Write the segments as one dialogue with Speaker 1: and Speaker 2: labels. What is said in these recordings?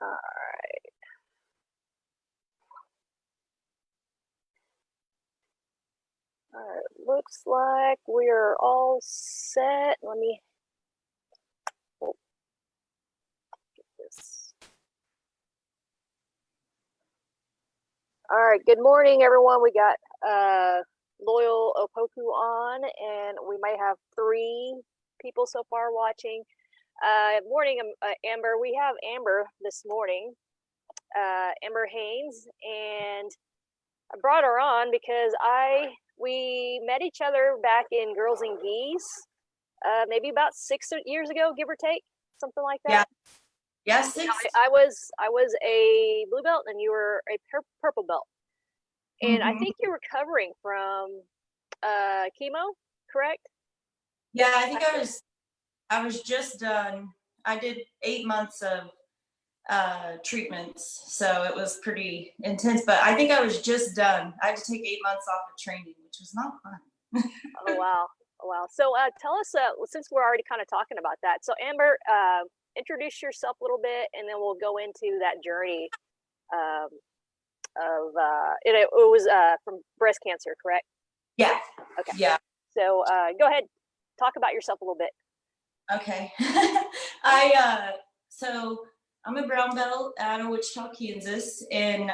Speaker 1: All right. All right, looks like we're all set. Let me get this. All right, good morning, everyone. We got Loyal Opoku on, and we might have 3 people so far watching. Morning, Amber. We have Amber this morning, Amber Haines, and I brought her on because we met each other back in Girls and Geese, maybe about 6 years ago, give or take, something like that.
Speaker 2: Yeah, 6.
Speaker 1: I was a blue belt and you were a purple belt, and I think you're recovering from chemo, correct?
Speaker 2: Yeah, I think I was just done. I did 8 months of treatments, so it was pretty intense, but I think I was just done. I had to take 8 months off of training, which was not fun.
Speaker 1: Oh wow. So tell us, since we're already kind of talking about that, so Amber, introduce yourself a little bit, and then we'll go into that journey of it was from breast cancer, correct?
Speaker 2: Yeah.
Speaker 1: Okay.
Speaker 2: Yeah.
Speaker 1: So go ahead, talk about yourself a little bit.
Speaker 2: Okay. So I'm a brown belt out of Wichita, Kansas, and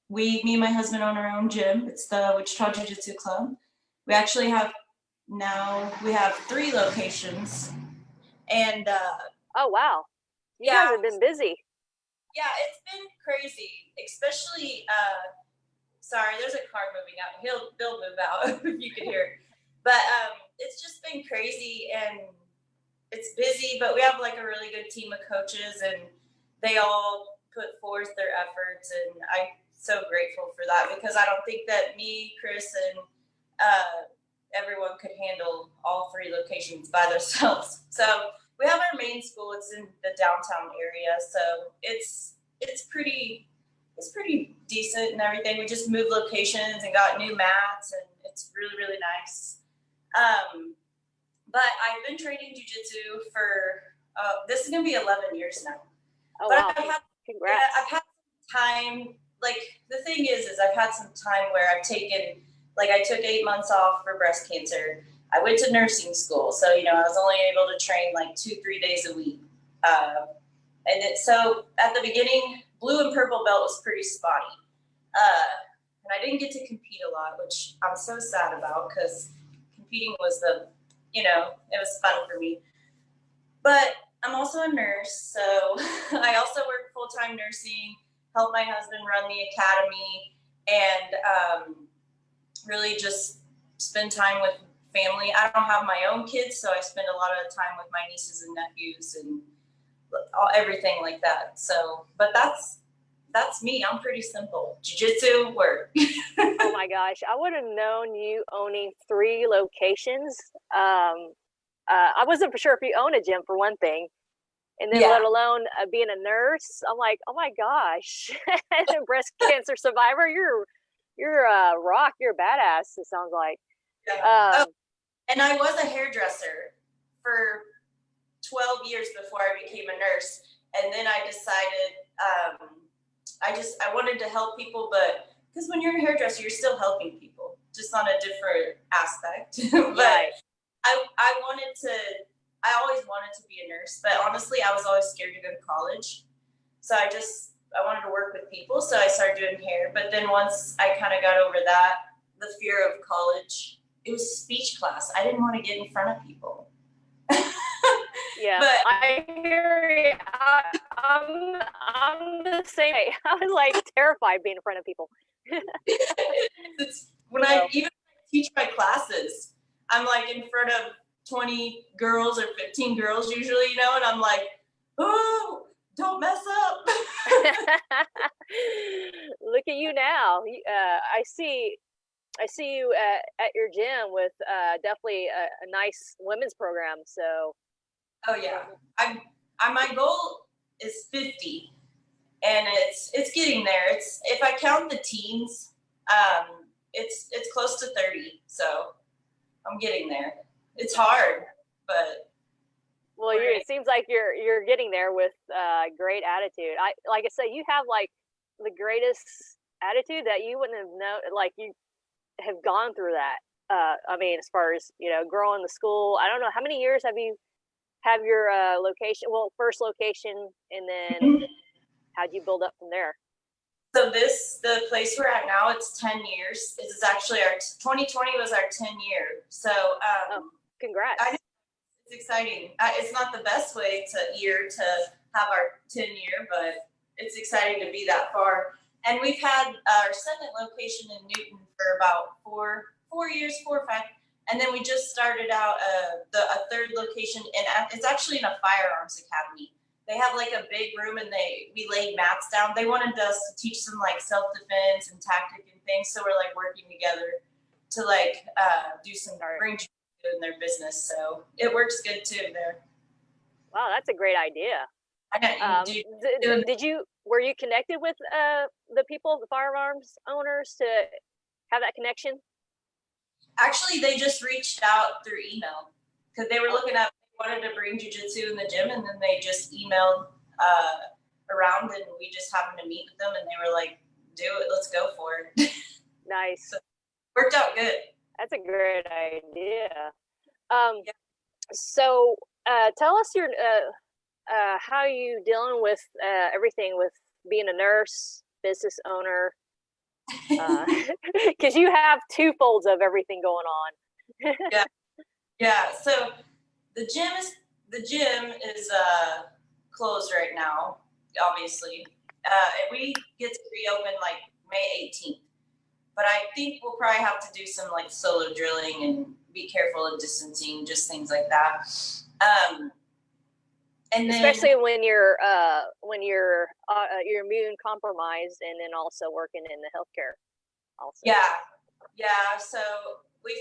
Speaker 2: me and my husband own our own gym. It's the Wichita Jiu-Jitsu Club. We actually have 3 locations, and
Speaker 1: oh wow, you guys have been busy.
Speaker 2: Yeah, it's been crazy, especially sorry, there's a car moving out. They'll move out if you can hear it. But it's just been crazy, and it's busy, but we have like a really good team of coaches, and they all put forth their efforts, and I'm so grateful for that, because I don't think that me, Chris, and everyone could handle all 3 locations by themselves. So we have our main school. It's in the downtown area, so it's pretty decent and everything. We just moved locations and got new mats, and it's really, really nice. But I've been training jiu-jitsu for this is gonna be 11 years now.
Speaker 1: Oh
Speaker 2: but
Speaker 1: wow! Congrats.
Speaker 2: I've had some time. Like, the thing is I've had some time where I've taken, like, I took 8 months off for breast cancer. I went to nursing school, so I was only able to train like 2-3 days a week. So at the beginning, blue and purple belt was pretty spotty, and I didn't get to compete a lot, which I'm so sad about, because competing was it was fun for me. But I'm also a nurse, so I also work full-time nursing, help my husband run the academy, and really just spend time with family. I don't have my own kids, so I spend a lot of time with my nieces and nephews and everything like that. So, but that's me. I'm pretty simple. Jiu-jitsu, work.
Speaker 1: Oh my gosh, I would have known you owning 3 locations. I wasn't for sure if you own a gym, for one thing, and then let alone being a nurse. I'm like, oh my gosh, breast cancer survivor. You're a rock. You're a badass. It sounds like.
Speaker 2: Yeah. And I was a hairdresser for 12 years before I became a nurse, and then I decided I wanted to help people, but because when you're a hairdresser, you're still helping people, just on a different aspect. But
Speaker 1: right.
Speaker 2: I always wanted to be a nurse, but honestly, I was always scared to go to college. So I wanted to work with people, so I started doing hair. But then once I kind of got over that, the fear of college, it was speech class. I didn't want to get in front of people.
Speaker 1: Yeah, but I hear you. I'm the same way. I was like terrified being in front of people.
Speaker 2: When I even teach my classes, I'm like in front of 20 girls or 15 girls usually, and I'm like, oh, don't mess up.
Speaker 1: Look at you now. I see you at your gym with definitely a nice women's program. So.
Speaker 2: Oh yeah, my goal is 50, and it's getting there. It's, if I count the teens, it's close to 30. So I'm getting there. It's hard, but
Speaker 1: Well, it seems like you're getting there with great attitude. Like I say, you have like the greatest attitude that you wouldn't have known. Like you have gone through that. I mean, as far as growing the school, I don't know how many years have you have your location. Well, first location, and then how'd you build up from there?
Speaker 2: So the place we're at now, it's 10 years. This is actually our 2020 was our 10-year. So
Speaker 1: congrats.
Speaker 2: It's exciting. It's not the best way to have our 10-year, but it's exciting to be that far. And we've had our second location in Newton for about 4 years, 4 or 5. And then we just started out a third location, and it's actually in a firearms academy. They have like a big room, and we laid mats down. They wanted us to teach them like self-defense and tactic and things. So we're like working together to like do some bring in their business. So it works good too there.
Speaker 1: Wow, that's a great idea. Were you connected with the people, the firearms owners, to have that connection?
Speaker 2: Actually, they just reached out through email because they were looking at, wanted to bring jiu-jitsu in the gym, and then they just emailed around, and we just happened to meet with them, and they were like, do it, let's go for it.
Speaker 1: Nice.
Speaker 2: So, worked out good.
Speaker 1: That's a great idea. Yeah. So tell us your how you dealing with everything with being a nurse, business owner, because you have two folds of everything going on.
Speaker 2: Yeah. So the gym is closed right now, obviously. We get to reopen like May 18th, but I think we'll probably have to do some like solo drilling and be careful of distancing, just things like that. And then,
Speaker 1: especially when you're immune compromised, and then also working in the healthcare. Also.
Speaker 2: Yeah. So we've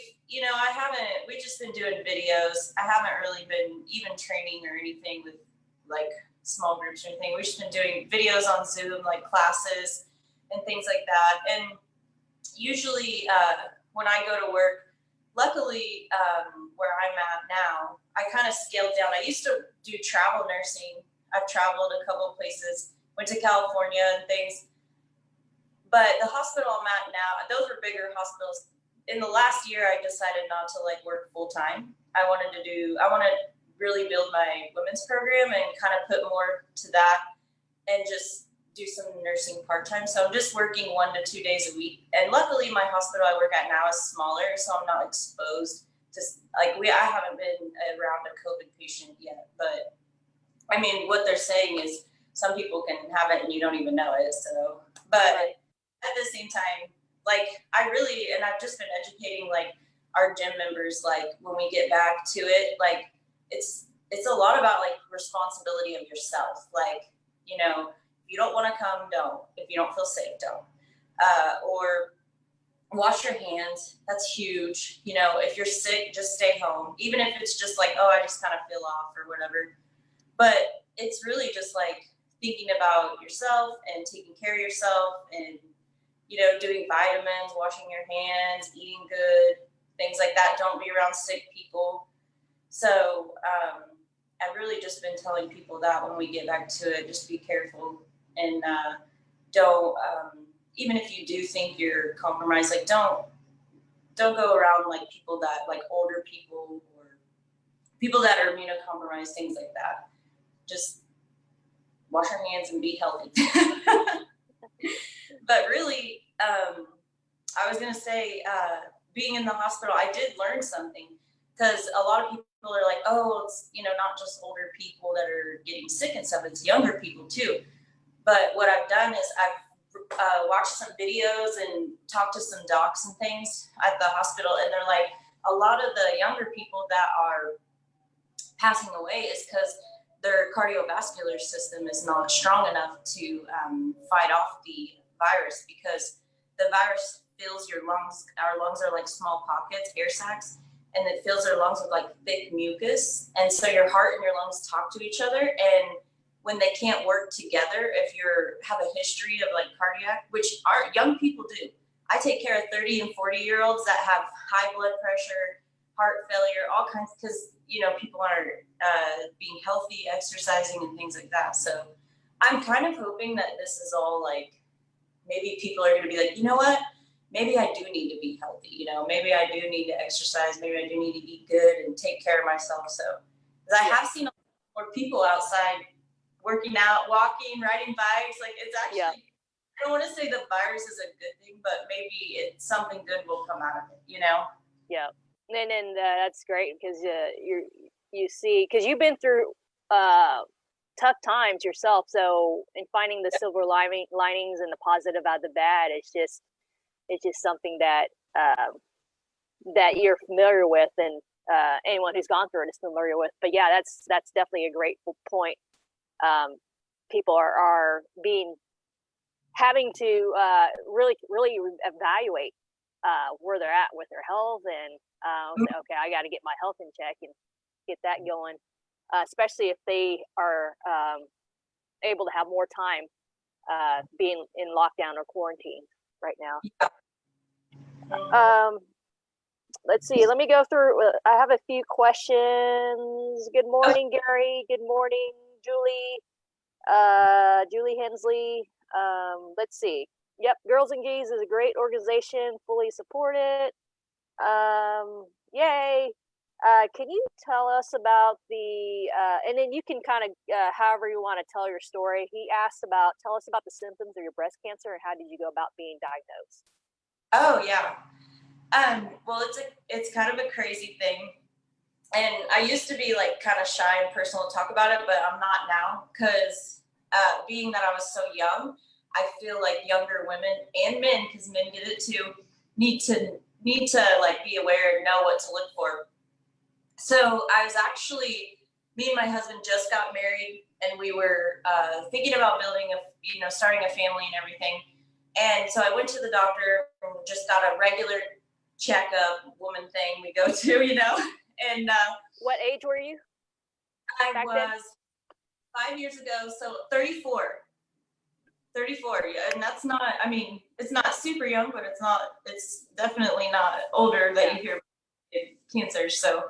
Speaker 2: just been doing videos. I haven't really been even training or anything with like small groups or anything. We've just been doing videos on Zoom, like classes and things like that. And usually when I go to work, luckily where I'm at now, I kind of scaled down. I used to do travel nursing. I've traveled a couple places, went to California and things. But the hospital I'm at now, those are bigger hospitals. In the last year, I decided not to like work full time. I want to really build my women's program and kind of put more to that and just do some nursing part-time. So I'm just working 1 to 2 days a week. And luckily my hospital I work at now is smaller, so I'm not exposed to I haven't been around a COVID patient yet, but I mean, what they're saying is some people can have it and you don't even know it. So, but at the same time, like I've just been educating like our gym members, like when we get back to it, like it's a lot about like responsibility of yourself. Like, if you don't want to come, don't. If you don't feel safe, don't. Or wash your hands. That's huge. If you're sick, just stay home. Even if it's just like, oh, I just kind of feel off or whatever. But it's really just like thinking about yourself and taking care of yourself and, doing vitamins, washing your hands, eating good, things like that. Don't be around sick people. So I've really just been telling people that when we get back to it, just be careful and don't, even if you do think you're compromised, like don't go around like people that like older people or people that are immunocompromised, things like that. Just wash your hands and be healthy. But really, I was gonna say, being in the hospital, I did learn something because a lot of people are like, oh, it's not just older people that are getting sick and stuff; it's younger people too. But what I've done is I've watched some videos and talked to some docs and things at the hospital, and they're like, a lot of the younger people that are passing away is because their cardiovascular system is not strong enough to fight off the virus, because the virus fills your lungs. Our lungs are like small pockets, air sacs, and it fills our lungs with like thick mucus. And so your heart and your lungs talk to each other. And when they can't work together, if you have a history of like cardiac, which our young people do. I take care of 30 and 40-year-olds that have high blood pressure, heart failure, all kinds, because, you know, people aren't being healthy, exercising and things like that. So I'm kind of hoping that this is all like, maybe people are going to be like, you know what, maybe I do need to be healthy, you know, maybe I do need to exercise, maybe I do need to eat good and take care of myself. So, because I have seen more people outside working out, walking, riding bikes. Like, it's actually, I don't want to say the virus is a good thing, but maybe it's something good will come out of it, you know?
Speaker 1: Yeah. And that's great because you see, because you've been through tough times yourself. So, in finding the silver linings and the positive out of the bad, it's just something that that you're familiar with, and anyone who's gone through it is familiar with. But yeah, that's definitely a great point. People are having to really evaluate where they're at with their health, and say, okay, I got to get my health in check and get that going. Especially if they are able to have more time being in lockdown or quarantine right now. Let's see. Let me go through. I have a few questions. Good morning, Gary. Good morning, Julie. Julie Hensley. Let's see. Yep, Girls and Gays is a great organization. Fully support it. Yay. Can you tell us about the, and then you can kind of, however you want to tell your story. He asked tell us about the symptoms of your breast cancer and how did you go about being diagnosed?
Speaker 2: Oh, yeah. Well, it's kind of a crazy thing. And I used to be like kind of shy and personal to talk about it, but I'm not now because being that I was so young, I feel like younger women and men, because men get it too, need to like be aware and know what to look for. So I was actually, me and my husband just got married, and we were thinking about starting a family and everything. And so I went to the doctor and just got a regular checkup, woman thing we go to, you know. And
Speaker 1: what age were you?
Speaker 2: I was 5 years ago, so 34. 34, yeah, and that's not, I mean, it's not super young, but it's definitely not older that you hear cancer. So,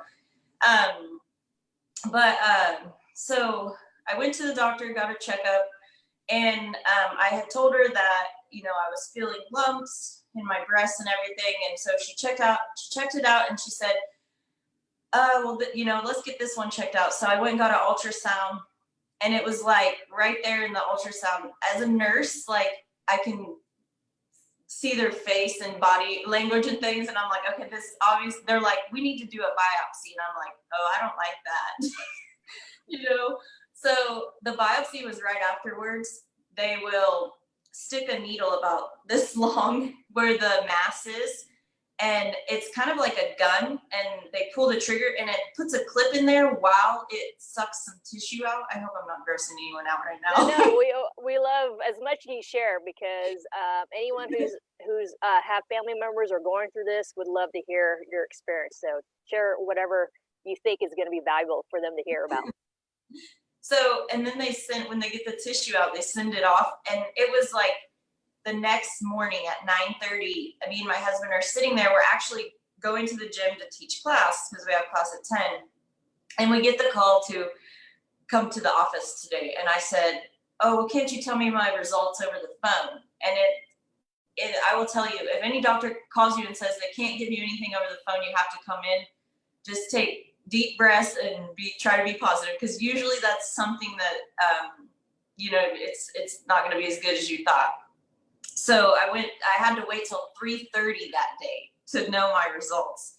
Speaker 2: so I went to the doctor, got a checkup, and I had told her that, you know, I was feeling lumps in my breast and everything, and so she checked it out, and she said, well, you know, let's get this one checked out. So I went and got an ultrasound, and it was like right there in the ultrasound. As a nurse, like I can see their face and body language and things, and I'm like, okay, this obvious. They're like, we need to do a biopsy, and I'm like, oh, I don't like that. You know. So the biopsy was right afterwards. They will stick a needle about this long where the mass is, and it's kind of like a gun, and they pull the trigger and it puts a clip in there while it sucks some tissue out. I hope I'm not grossing anyone out right now.
Speaker 1: No, we love as much as you share, because anyone who's have family members or going through this would love to hear your experience. So share whatever you think is going to be valuable for them to hear about.
Speaker 2: So, and then when they get the tissue out, they send it off, and it was like the next morning at 9:30, me and my husband are sitting there. We're actually going to the gym to teach class because we have class at 10. And we get the call to come to the office today. And I said, oh, well, can't you tell me my results over the phone? And I will tell you, if any doctor calls you and says they can't give you anything over the phone, you have to come in, just take deep breaths and try to be positive. Because usually that's something that, you know, it's not going to be as good as you thought. So I had to wait till 3:30 that day to know my results.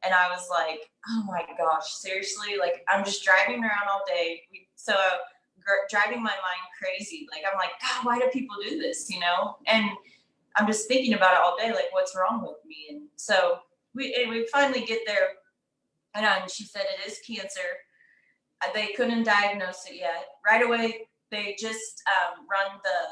Speaker 2: And I was like, oh my gosh, seriously? Like, I'm just driving around all day. Driving my mind crazy. Like, I'm like, God, why do people do this, you know? And I'm just thinking about it all day, like, what's wrong with me? And so we finally get there, and she said it is cancer. They couldn't diagnose it yet. Right away, they just run the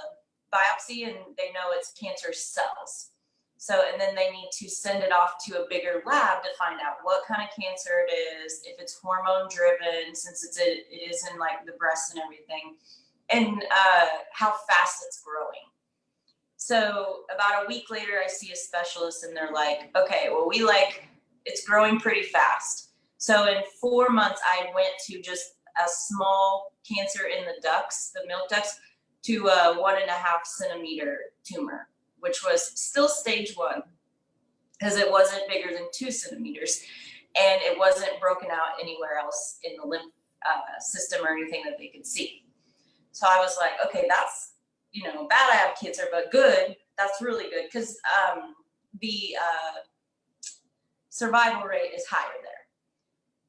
Speaker 2: biopsy, and they know it's cancer cells. So, and then they need to send it off to a bigger lab to find out what kind of cancer it is, if it's hormone driven, since it is in like the breast and everything, and how fast it's growing. So about a week later, I see a specialist, and they're like, okay, well, it's growing pretty fast. So in 4 months, I went to just a small cancer in the ducts, the milk ducts, to a 1.5 centimeter tumor, which was still stage 1 because it wasn't bigger than 2 centimeters, and it wasn't broken out anywhere else in the lymph system or anything that they could see. So I was like, okay, that's, bad I have cancer, but good. That's really good because the survival rate is higher there.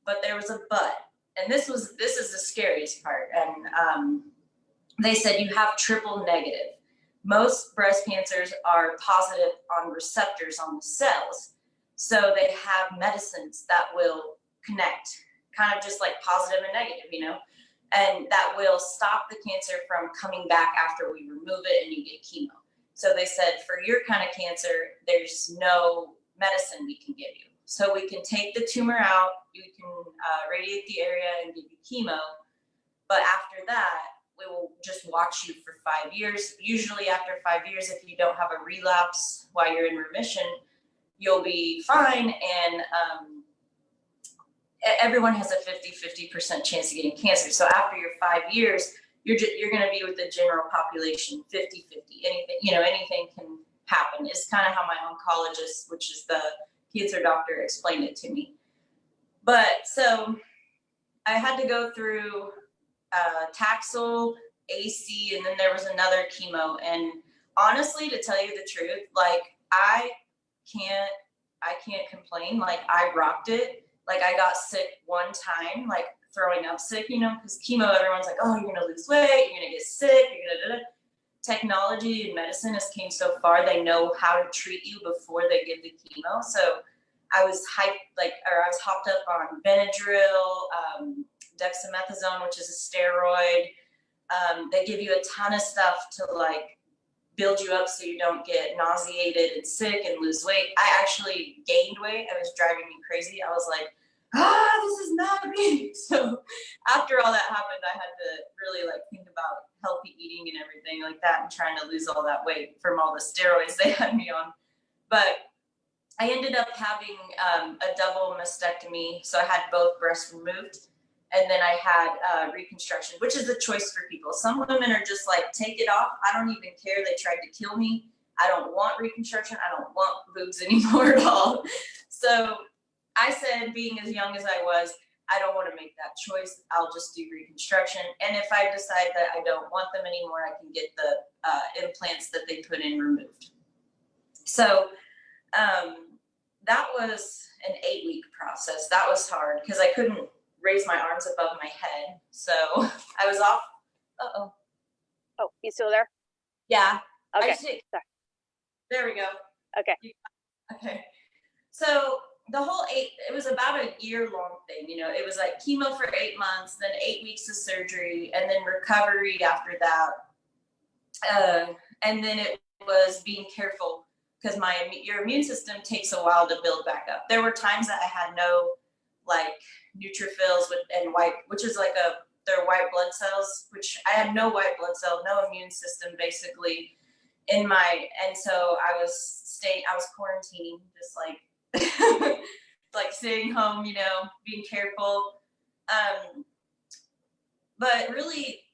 Speaker 2: But there was a but, and this is the scariest part. And they said you have triple negative. Most breast cancers are positive on receptors on the cells. So they have medicines that will connect, kind of just like positive and negative, and that will stop the cancer from coming back after we remove it and you get chemo. So they said, for your kind of cancer, there's no medicine we can give you. So we can take the tumor out, you can radiate the area and give you chemo. But after that, we will just watch you for 5 years. Usually after 5 years, if you don't have a relapse while you're in remission, you'll be fine. And everyone has a 50% chance of getting cancer. So after your 5 years, you're going to be with the general population 50-50. Anything can happen. It's kind of how my oncologist, which is the cancer doctor, explained it to me. But so I had to go through Taxol, AC, and then there was another chemo. And honestly, to tell you the truth, like I can't complain. Like I rocked it. Like I got sick one time, like throwing up sick, because chemo, everyone's like, oh, you're going to lose weight, you're going to get sick, you're going to. Technology and medicine has came so far, they know how to treat you before they give the chemo. So I was hopped up on Benadryl, dexamethasone, which is a steroid. They give you a ton of stuff to like build you up so you don't get nauseated and sick and lose weight. I actually gained weight. It was driving me crazy. I was like, this is not me. So after all that happened, I had to really like think about healthy eating and everything like that and trying to lose all that weight from all the steroids they had me on. But I ended up having a double mastectomy. So I had both breasts removed. And then I had reconstruction, which is a choice for people. Some women are just like, take it off. I don't even care. They tried to kill me. I don't want reconstruction. I don't want boobs anymore at all. So I said, being as young as I was, I don't want to make that choice. I'll just do reconstruction. And if I decide that I don't want them anymore, I can get the implants that they put in removed. So that was an 8-week process. That was hard because I couldn't raise my arms above my head. So I was off. Uh-oh.
Speaker 1: Oh, you still there?
Speaker 2: Yeah.
Speaker 1: Okay.
Speaker 2: There we go.
Speaker 1: Okay.
Speaker 2: Okay. So the whole it was about a year-long thing. It was like chemo for 8 months, then 8 weeks of surgery, and then recovery after that. And then it was being careful because your immune system takes a while to build back up. There were times that I had no like neutrophils and white, which is like their white blood cells, which I had no white blood cell, no immune system basically and so I was quarantining, just like like staying home, being careful. But really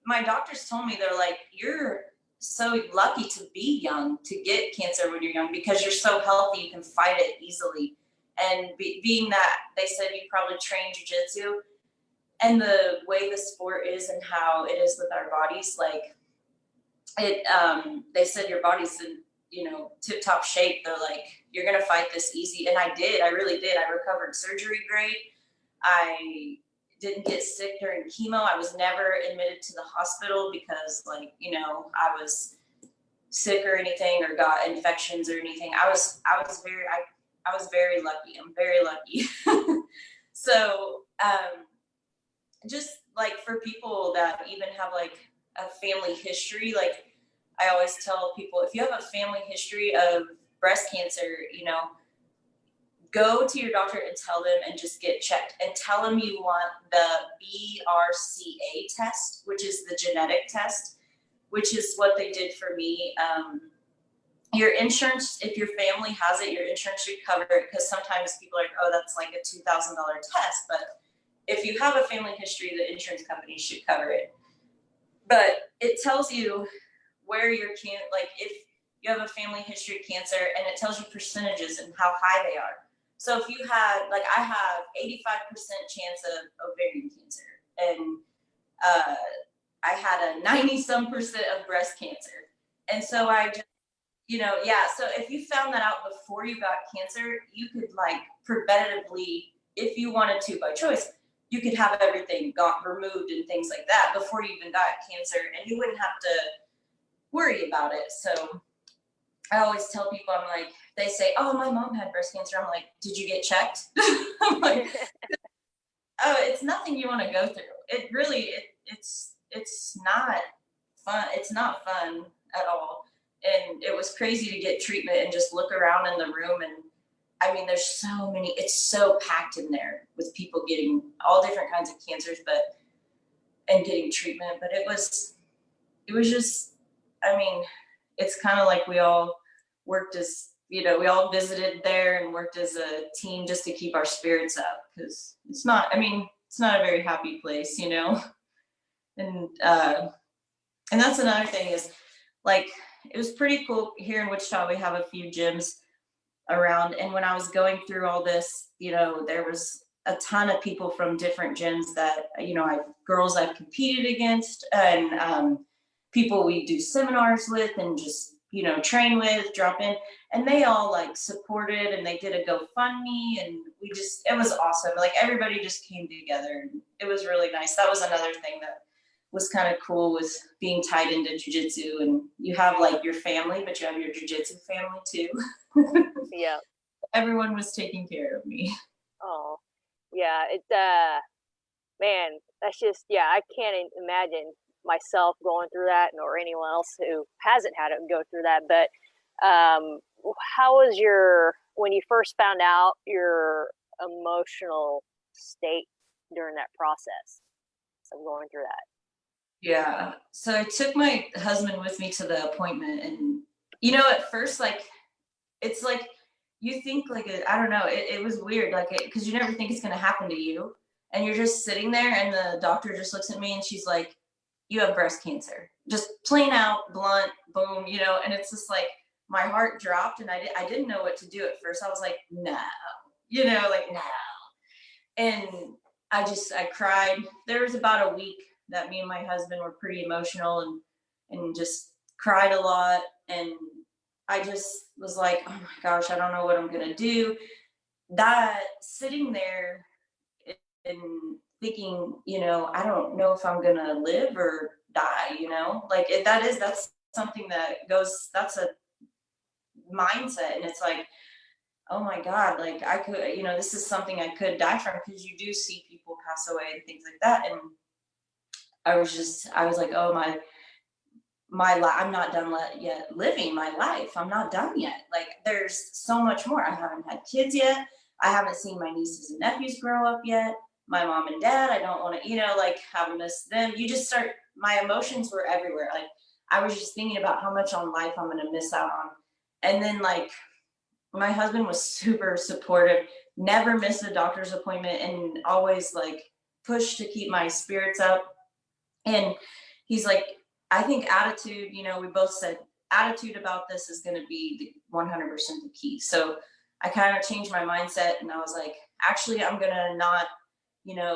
Speaker 2: my doctors told me, they're like, you're so lucky to be young, to get cancer when you're young, because you're so healthy, you can fight it easily. And being that they said you probably train jiu-jitsu and the way the sport is and how it is with our bodies, like they said your body's in, tip top shape. They're like, you're going to fight this easy. And I did, I really did. I recovered surgery great. I didn't get sick during chemo. I was never admitted to the hospital because I was sick or anything or got infections or anything. I was very lucky. I'm very lucky. So, just like for people that even have like a family history, like I always tell people, if you have a family history of breast cancer, go to your doctor and tell them and just get checked and tell them you want the BRCA test, which is the genetic test, which is what they did for me. your insurance, if your family has it, your insurance should cover it, because sometimes people are like, oh, that's like a $2,000 test. But if you have a family history, the insurance company should cover it. But it tells you where your like if you have a family history of cancer, and it tells you percentages and how high they are. So if you had, like I have 85% chance of ovarian cancer, and I had a 90-some% of breast cancer. And so I just, yeah. So if you found that out before you got cancer, you could like preventatively, if you wanted to by choice, you could have everything got removed and things like that before you even got cancer, and you wouldn't have to worry about it. So I always tell people, I'm like, they say, oh, my mom had breast cancer. I'm like, did you get checked? I'm like, oh, it's nothing you want to go through. It really, it's not fun. It's not fun at all. And it was crazy to get treatment and just look around in the room. And I mean, there's so many, it's so packed in there with people getting all different kinds of cancers, and getting treatment. But it was just, I mean, it's kind of like we all worked as, we all visited there and worked as a team just to keep our spirits up, because it's not a very happy place, and that's another thing is, like, it was pretty cool here in Wichita. We have a few gyms around, and when I was going through all this, there was a ton of people from different gyms that, girls I've competed against, and people we do seminars with and just, train with, drop in, and they all like supported, and they did a GoFundMe, and it was awesome. Like, everybody just came together, and it was really nice. That was another thing that was kind of cool, was being tied into jiu-jitsu, and you have like your family, but you have your jiu-jitsu family too.
Speaker 1: Yeah.
Speaker 2: Everyone was taking care of me.
Speaker 1: Oh, yeah. Man, that's just, yeah, I can't imagine myself going through that, or anyone else who hasn't had it go through that. But how was when you first found out, your emotional state during that process of going through that?
Speaker 2: Yeah. So I took my husband with me to the appointment, and at first, like, it's like you think like I don't know, it was weird, like, because you never think it's gonna happen to you, and you're just sitting there, and the doctor just looks at me, and she's like, "You have breast cancer," just plain out, blunt, boom, and it's just like my heart dropped, and I didn't know what to do at first. I was like, "No," like, "No," and I cried. There was about a week that me and my husband were pretty emotional, and just cried a lot, and I just was like, oh my gosh, I don't know what I'm gonna do. That sitting there and thinking, I don't know if I'm gonna live or die, like that's something that's a mindset, and it's like, oh my God, like I could, this is something I could die from, because you do see people pass away and things like that. And I was like, oh my life, I'm not done yet living my life. I'm not done yet. Like, there's so much more. I haven't had kids yet. I haven't seen my nieces and nephews grow up yet. My mom and dad, I don't want to, like, have missed them. My emotions were everywhere. Like, I was just thinking about how much on life I'm going to miss out on. And then, like, my husband was super supportive, never missed a doctor's appointment, and always like pushed to keep my spirits up. And he's like, I think attitude, we both said attitude about this is going to be 100% the key. So I kind of changed my mindset, and I was like, actually, I'm going to not,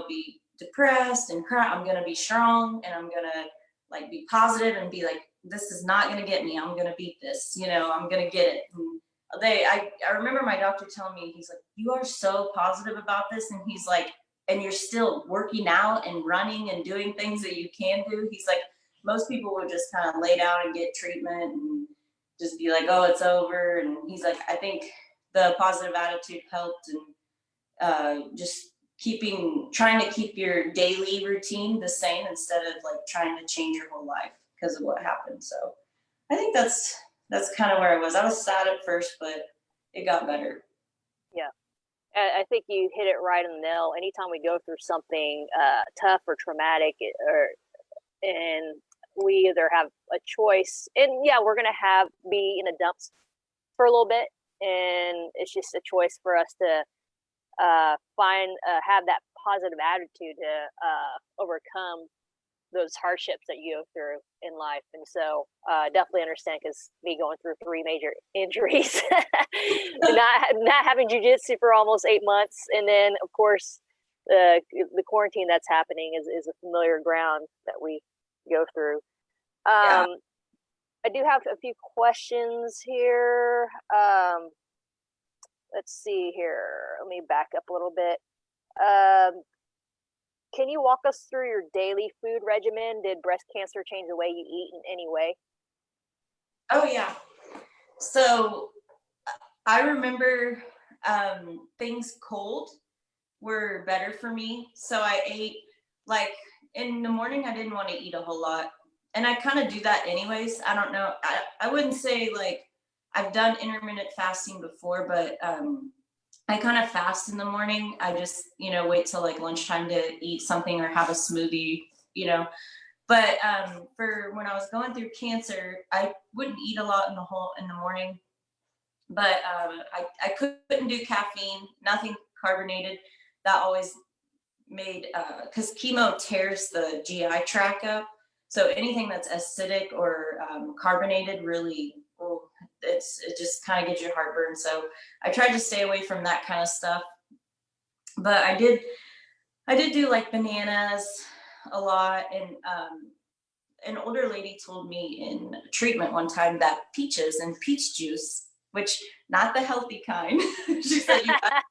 Speaker 2: be depressed and cry. I'm going to be strong, and I'm going to like be positive and be like, this is not going to get me. I'm going to beat this, I'm going to get it. And I remember my doctor telling me, he's like, you are so positive about this. And he's like, and you're still working out and running and doing things that you can do. He's like, most people would just kind of lay down and get treatment and just be like, oh, it's over. And he's like, I think the positive attitude helped, and just trying to keep your daily routine the same, instead of like trying to change your whole life because of what happened. So I think that's kind of where I was. I was sad at first, but it got better.
Speaker 1: Yeah. I think you hit it right on the nail. Anytime we go through something tough or traumatic, and we either have a choice, and yeah, we're gonna be in a for a little bit, and it's just a choice for us to have that positive attitude to overcome those hardships that you go through in life. And so definitely understand, because me going through 3 major injuries, not having jujitsu for almost 8 months, and then of course the quarantine that's happening is a familiar ground that we go through.
Speaker 2: Yeah.
Speaker 1: I do have a few questions here. Let's see here. Let me back up a little bit. Can you walk us through your daily food regimen? Did breast cancer change the way you eat in any way?
Speaker 2: Oh yeah. So I remember things cold were better for me. So I ate, like, in the morning, I didn't want to eat a whole lot. And I kind of do that anyways. I don't know. I wouldn't say like I've done intermittent fasting before, but I kind of fast in the morning. I just, wait till like lunchtime to eat something or have a smoothie, you know. But for when I was going through cancer, I wouldn't eat a lot in the morning. But I couldn't do caffeine, nothing carbonated. That always made, because chemo tears the GI tract up. So anything that's acidic or carbonated really, it just kind of gives you heartburn. So I tried to stay away from that kind of stuff. But I did do like bananas a lot. And an older lady told me in treatment one time that peaches and peach juice, which not the healthy kind, she said you got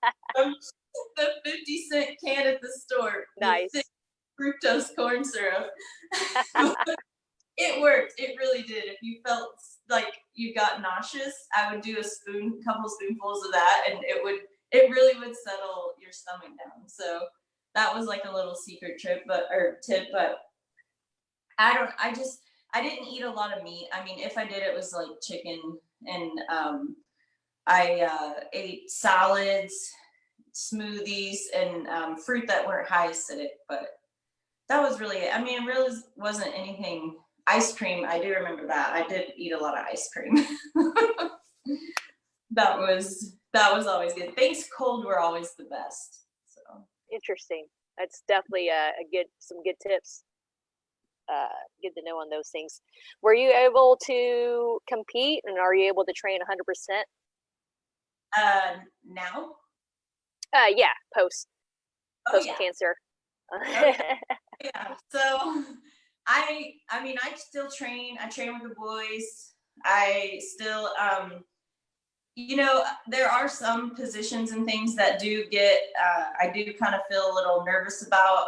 Speaker 2: the 50-cent can at the store.
Speaker 1: Nice.
Speaker 2: The thick fructose corn syrup. It worked. It really did. If you felt like you got nauseous, I would do a couple spoonfuls of that, and it really would settle your stomach down. So that was like a little secret tip, but I didn't eat a lot of meat. I mean, if I did, it was like chicken, and I ate salads, smoothies, and fruit that weren't high acidic, but that was really it. I mean, it really wasn't anything. Ice cream, I do remember that. I did eat a lot of ice cream. that was always good. Things cold were always the best. So
Speaker 1: Interesting. That's definitely some good tips. Good to know on those things. Were you able to compete, and are you able to train 100%?
Speaker 2: Now?
Speaker 1: Yeah, post
Speaker 2: Yeah.
Speaker 1: cancer.
Speaker 2: Yeah. So I mean, I still train. I train with the boys. I still, there are some positions and things that do get, I do kind of feel a little nervous about.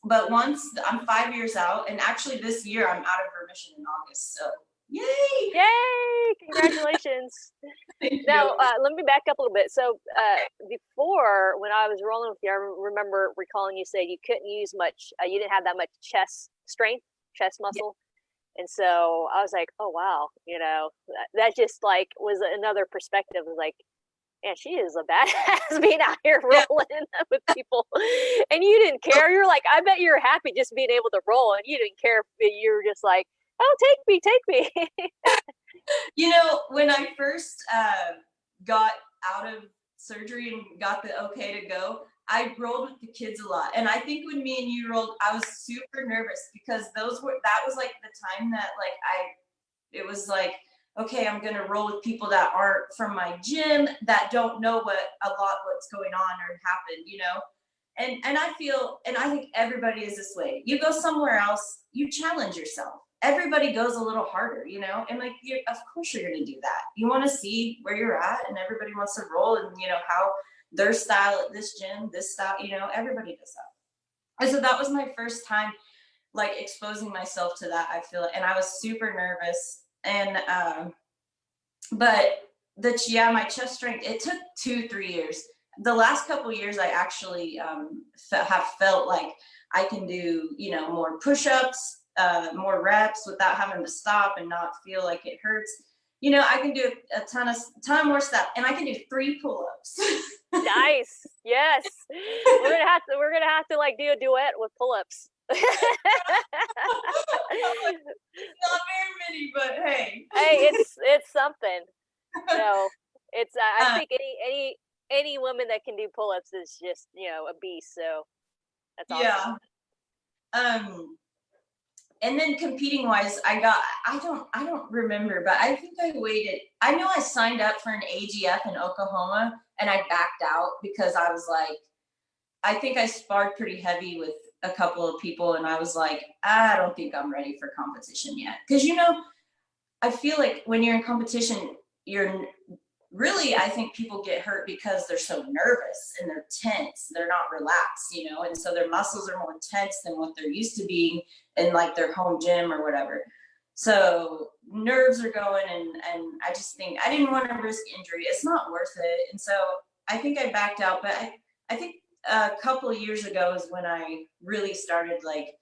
Speaker 2: But once I'm 5 years out, and actually this year I'm out of remission in August. So yay!
Speaker 1: Yay! Congratulations. Now, let me back up a little bit. So before, when I was rolling with you, I remember recalling you said you couldn't use much, you didn't have that much chest strength, chest muscle. Yeah. And so I was like, oh, wow, that just like was another perspective. Was like, man, she is a badass being out here rolling with people. And you didn't care. You're like, I bet you're happy just being able to roll, and you didn't care. You were just like, oh, take me.
Speaker 2: When I first got out of surgery and got the okay to go, I rolled with the kids a lot. And I think when me and you rolled, I was super nervous, because that was like the time that it was like, okay, I'm gonna roll with people that aren't from my gym, that don't know what's going on or happened, And I think everybody is this way. You go somewhere else, you challenge yourself. Everybody goes a little harder, and like, of course you're going to do that. You want to see where you're at, and everybody wants to roll, and how their style at this gym, this style, everybody does that. And so that was my first time like exposing myself to that, I feel, and I was super nervous. And but my chest strength, it took 2-3 years. The last couple of years, I actually have felt like I can do, more push-ups, more reps without having to stop and not feel like it hurts. I can do a ton more stuff, and I can do 3 pull-ups.
Speaker 1: Nice. Yes. We're gonna have to like do a duet with pull-ups.
Speaker 2: Not very many, but hey.
Speaker 1: Hey, it's something. No, it's I
Speaker 2: Uh,
Speaker 1: think any woman that can do pull-ups is just, a beast. So that's awesome.
Speaker 2: yeah. Um, and then competing wise, I don't remember, but I think I know I signed up for an AGF in Oklahoma and I backed out because I was like, I think I sparred pretty heavy with a couple of people and I was like, I don't think I'm ready for competition yet. Cause I feel like when you're in competition, you're really, I think people get hurt because they're so nervous and they're tense. They're not relaxed, and so their muscles are more tense than what they're used to being in like their home gym or whatever. So nerves are going, and I just think I didn't want to risk injury. It's not worth it. And so I think I backed out, but I think a couple of years ago is when I really started like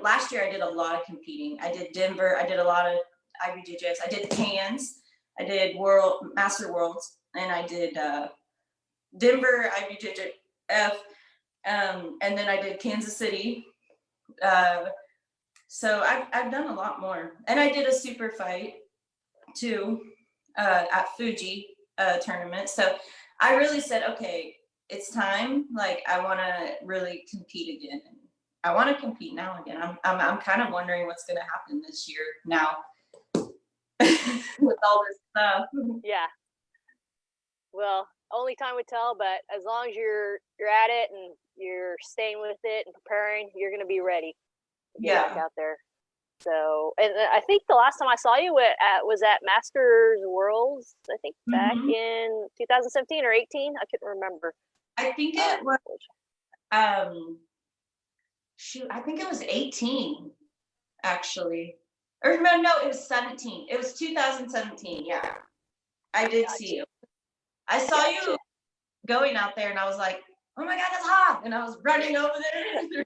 Speaker 2: last year I did a lot of competing. I did Denver, I did a lot of IBJJFs, I did cans, I did Master Worlds, and I did Denver IBJJF, and then I did Kansas City. Uh, so I've done a lot more, and I did a super fight too at Fuji tournament. So I really said, okay, it's time. Like I want to really compete again. I want to compete now again. I'm kind of wondering what's going to happen this year now with all this stuff.
Speaker 1: Yeah. Well, only time would tell, but as long as you're at it and you're staying with it and preparing, you're going to be ready to get back
Speaker 2: Yeah.
Speaker 1: out there. So, and I think the last time I saw you was at Masters Worlds. I think back
Speaker 2: Mm-hmm.
Speaker 1: in 2017 or 18. I couldn't remember.
Speaker 2: I think it was um shoot, I think it was 18 actually. Or no, it was 17. It was 2017. Yeah. I did see
Speaker 1: Gotcha.
Speaker 2: you. I saw you going out there and I was like, oh my God, it's hot. And I was running over there.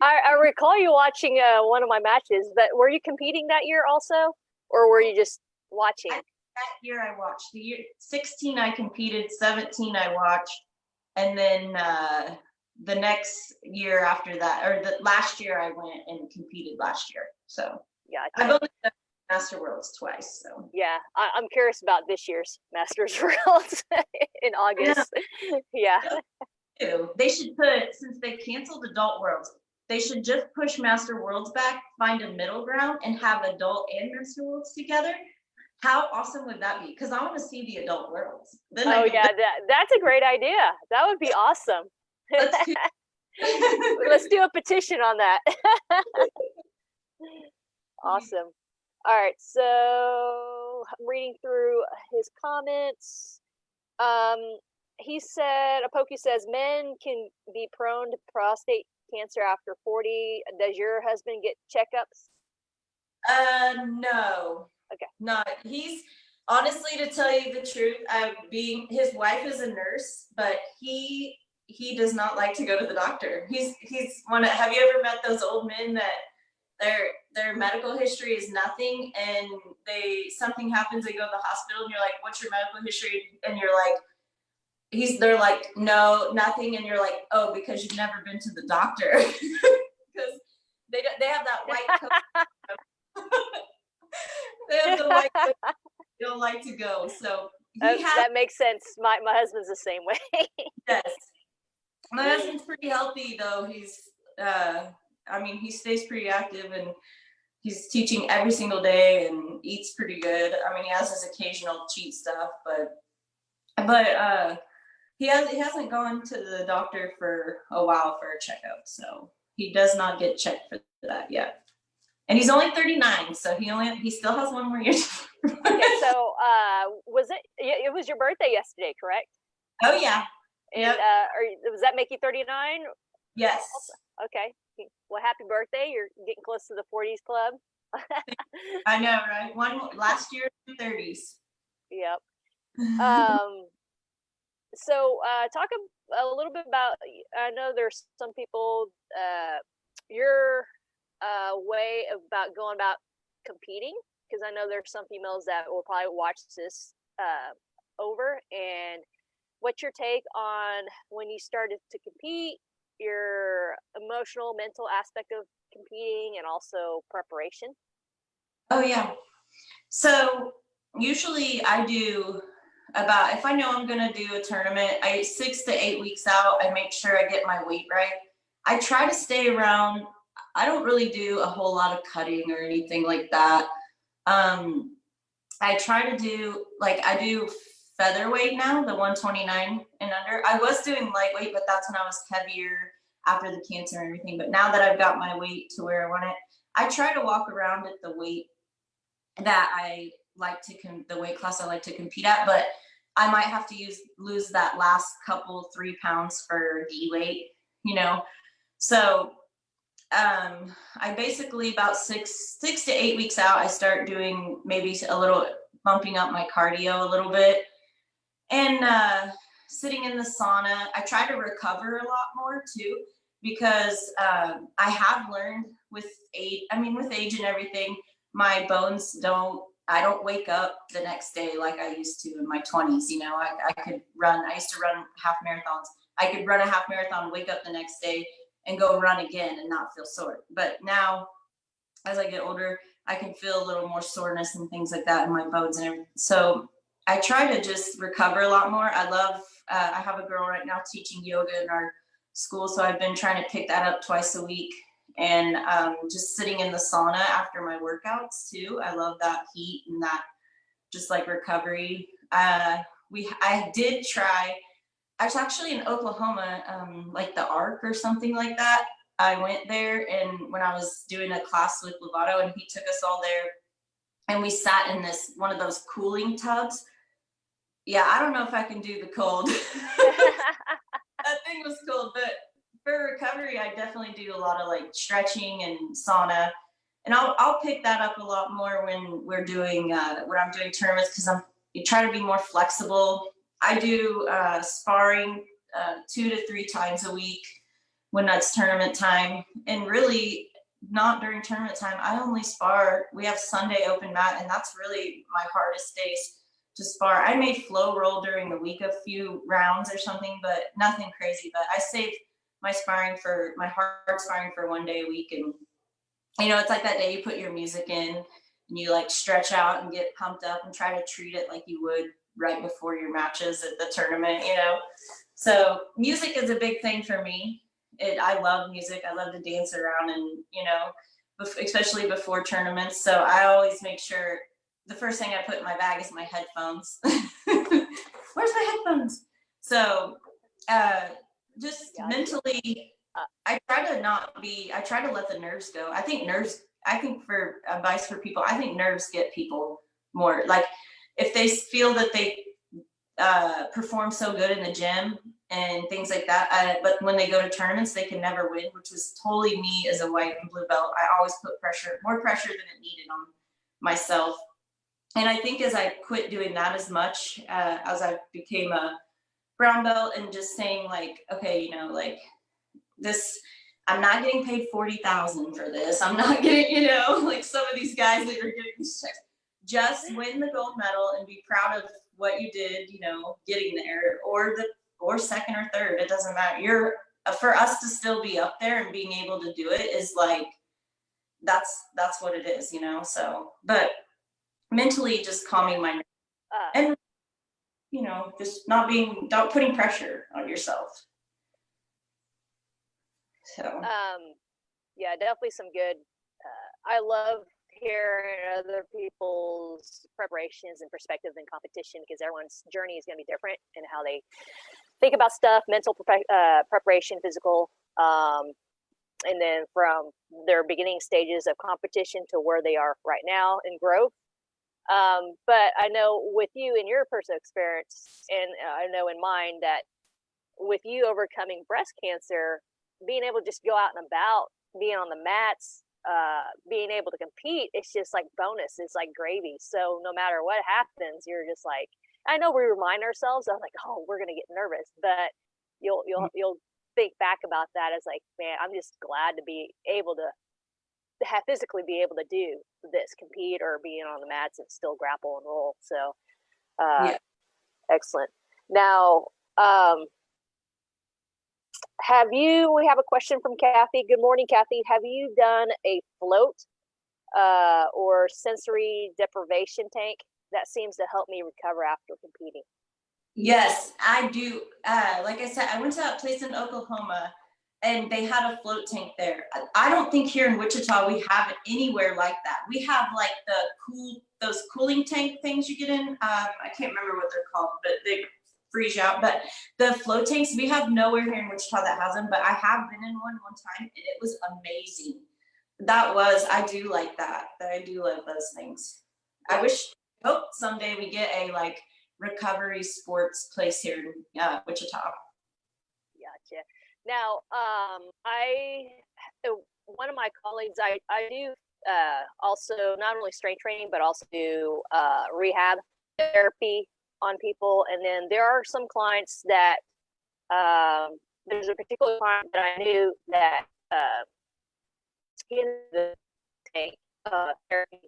Speaker 1: I recall you watching one of my matches, but were you competing that year also, or were you just watching?
Speaker 2: That year I watched. The year 16 I competed, 17 I watched, and then the next year after that, or the last year I went and competed last year. So I've
Speaker 1: Gotcha.
Speaker 2: only done Master Worlds twice. So
Speaker 1: Yeah, I'm curious about this year's Masters Worlds in August. Yeah.
Speaker 2: they should put, since they canceled Adult Worlds, they should just push Master Worlds back, find a middle ground, and have Adult and Master Worlds together. How awesome would that be? Because I want to see the Adult Worlds. Then
Speaker 1: Oh yeah, that's a great idea. That would be awesome.
Speaker 2: let's
Speaker 1: Let's do a petition on that. Awesome. All right, so I'm reading through his comments. He said, Apoku says, men can be prone to prostate cancer after 40. Does your husband get checkups?
Speaker 2: No.
Speaker 1: Okay.
Speaker 2: No, he's honestly, to tell you the truth, his wife is a nurse, but he does not like to go to the doctor. He's have you ever met those old men that their medical history is nothing and something happens, they go to the hospital and you're like, what's your medical history? And you're like, they're like, no, nothing. And you're like, oh, because you've never been to the doctor. Because they have that white coat. They have the white coat. They don't like to go. So
Speaker 1: that makes sense. My husband's the same way.
Speaker 2: Yes. My husband's pretty healthy though. He's he stays pretty active and he's teaching every single day and eats pretty good. I mean, he has his occasional cheat stuff, but he hasn't gone to the doctor for a while for a checkup, so he does not get checked for that yet. And he's only 39, so he still has one more year.
Speaker 1: Okay, so it was your birthday yesterday, correct?
Speaker 2: Oh yeah.
Speaker 1: And yep. Does that make you 39?
Speaker 2: Yes.
Speaker 1: Okay. Well, happy birthday! You're getting close to the 40s club.
Speaker 2: I know, right? Last year, 30s.
Speaker 1: Yep. So talk a little bit about. I know there's some people. Your way about going about competing, because I know there's some females that will probably watch this over. And what's your take on when you started to compete? Your emotional, mental aspect of competing, and also preparation.
Speaker 2: Oh yeah. So usually I do about, if I know I'm going to do a tournament, 6 to 8 weeks out, I make sure I get my weight right. I try to stay around. I don't really do a whole lot of cutting or anything like that. I try to do, like, I do featherweight now, the 129 and under. I was doing lightweight, but that's when I was heavier after the cancer and everything. But now that I've got my weight to where I want it, I try to walk around at the weight that I like to, the weight class I like to compete at, but I might have to lose that last couple 3 pounds for D weight, you know? So I basically about six to 8 weeks out, I start doing maybe a little, bumping up my cardio a little bit, and sitting in the sauna. I try to recover a lot more too, because I have learned with age, with age and everything, my bones I don't wake up the next day like I used to in my 20s. You know, I could run, I used to run half marathons. I could run a half marathon, wake up the next day and go run again and not feel sore. But now, as I get older, I can feel a little more soreness and things like that in my bones and everything. So I try to just recover a lot more. I love, I have a girl right now teaching yoga in our school. So I've been trying to pick that up twice a week, and just sitting in the sauna after my workouts too. I love that heat and that just like recovery. I did try, I was actually in Oklahoma, like the Ark or something like that. I went there, and when I was doing a class with Lovato, and he took us all there, and we sat in this, one of those cooling tubs. Yeah, I don't know if I can do the cold. That thing was cold, but for recovery, I definitely do a lot of like stretching and sauna, and I'll pick that up a lot more when we're doing when I'm doing tournaments, because you try to be more flexible. I do sparring 2 to 3 times a week when that's tournament time, and really not during tournament time. I only spar. We have Sunday open mat, and that's really my hardest days to spar. I may flow roll during the week a few rounds or something, but nothing crazy. But I save my hard sparring for one day a week. And you know, it's like that day you put your music in and you like stretch out and get pumped up and try to treat it like you would right before your matches at the tournament, you know. So music is a big thing for me. I love music. I love to dance around, and you know, especially before tournaments. So I always make sure the first thing I put in my bag is my headphones. Where's my headphones? So just mentally, I try to let the nerves go. I think for advice for people, I think nerves get people more, like if they feel that they perform so good in the gym and things like that, but when they go to tournaments, they can never win, which was totally me as a white and blue belt. I always put more pressure than it needed on myself. And I think as I quit doing that as much, as I became a brown belt, and just saying like, okay, you know, like this, I'm not getting paid 40,000 for this. I'm not getting, you know, like some of these guys that are getting these checks. Just win the gold medal and be proud of what you did, you know, getting there, or second or third. It doesn't matter. For us to still be up there and being able to do it is like, that's what it is, you know. So, but mentally just calming my nerves, and you know, just not putting pressure on yourself. So
Speaker 1: yeah, definitely some good. I love hearing other people's preparations and perspectives in competition, because everyone's journey is going to be different and how they think about stuff, mental preparation, physical, and then from their beginning stages of competition to where they are right now in growth. But I know with you in your personal experience, and I know in mine, that with you overcoming breast cancer, being able to just go out and about, being on the mats, being able to compete, it's just like bonus. It's like gravy. So no matter what happens, you're just like, I know we remind ourselves, I'm like, oh, we're gonna get nervous, but you'll think back about that as like, man, I'm just glad to be able to physically be able to do this, compete or being on the mats and still grapple and roll. So yeah. Excellent. Now, we have a question from Kathy. Good morning, Kathy. Have you done a float or sensory deprivation tank that seems to help me recover after competing.
Speaker 2: Yes, I do. Like I said, I went to that place in Oklahoma and they had a float tank there. I don't think here in Wichita we have it anywhere like that. We have like those cooling tank things you get in. I can't remember what they're called, but they freeze you out. But the float tanks, we have nowhere here in Wichita that has them, but I have been in one time and it was amazing. I do like that. I do love those things. I hope someday we get a like recovery sports place here in Wichita.
Speaker 1: Gotcha. Now, one of my colleagues, I do also not only strength training, but also do rehab therapy on people. And then there are some clients that, there's a particular client that I knew that in the tank therapy,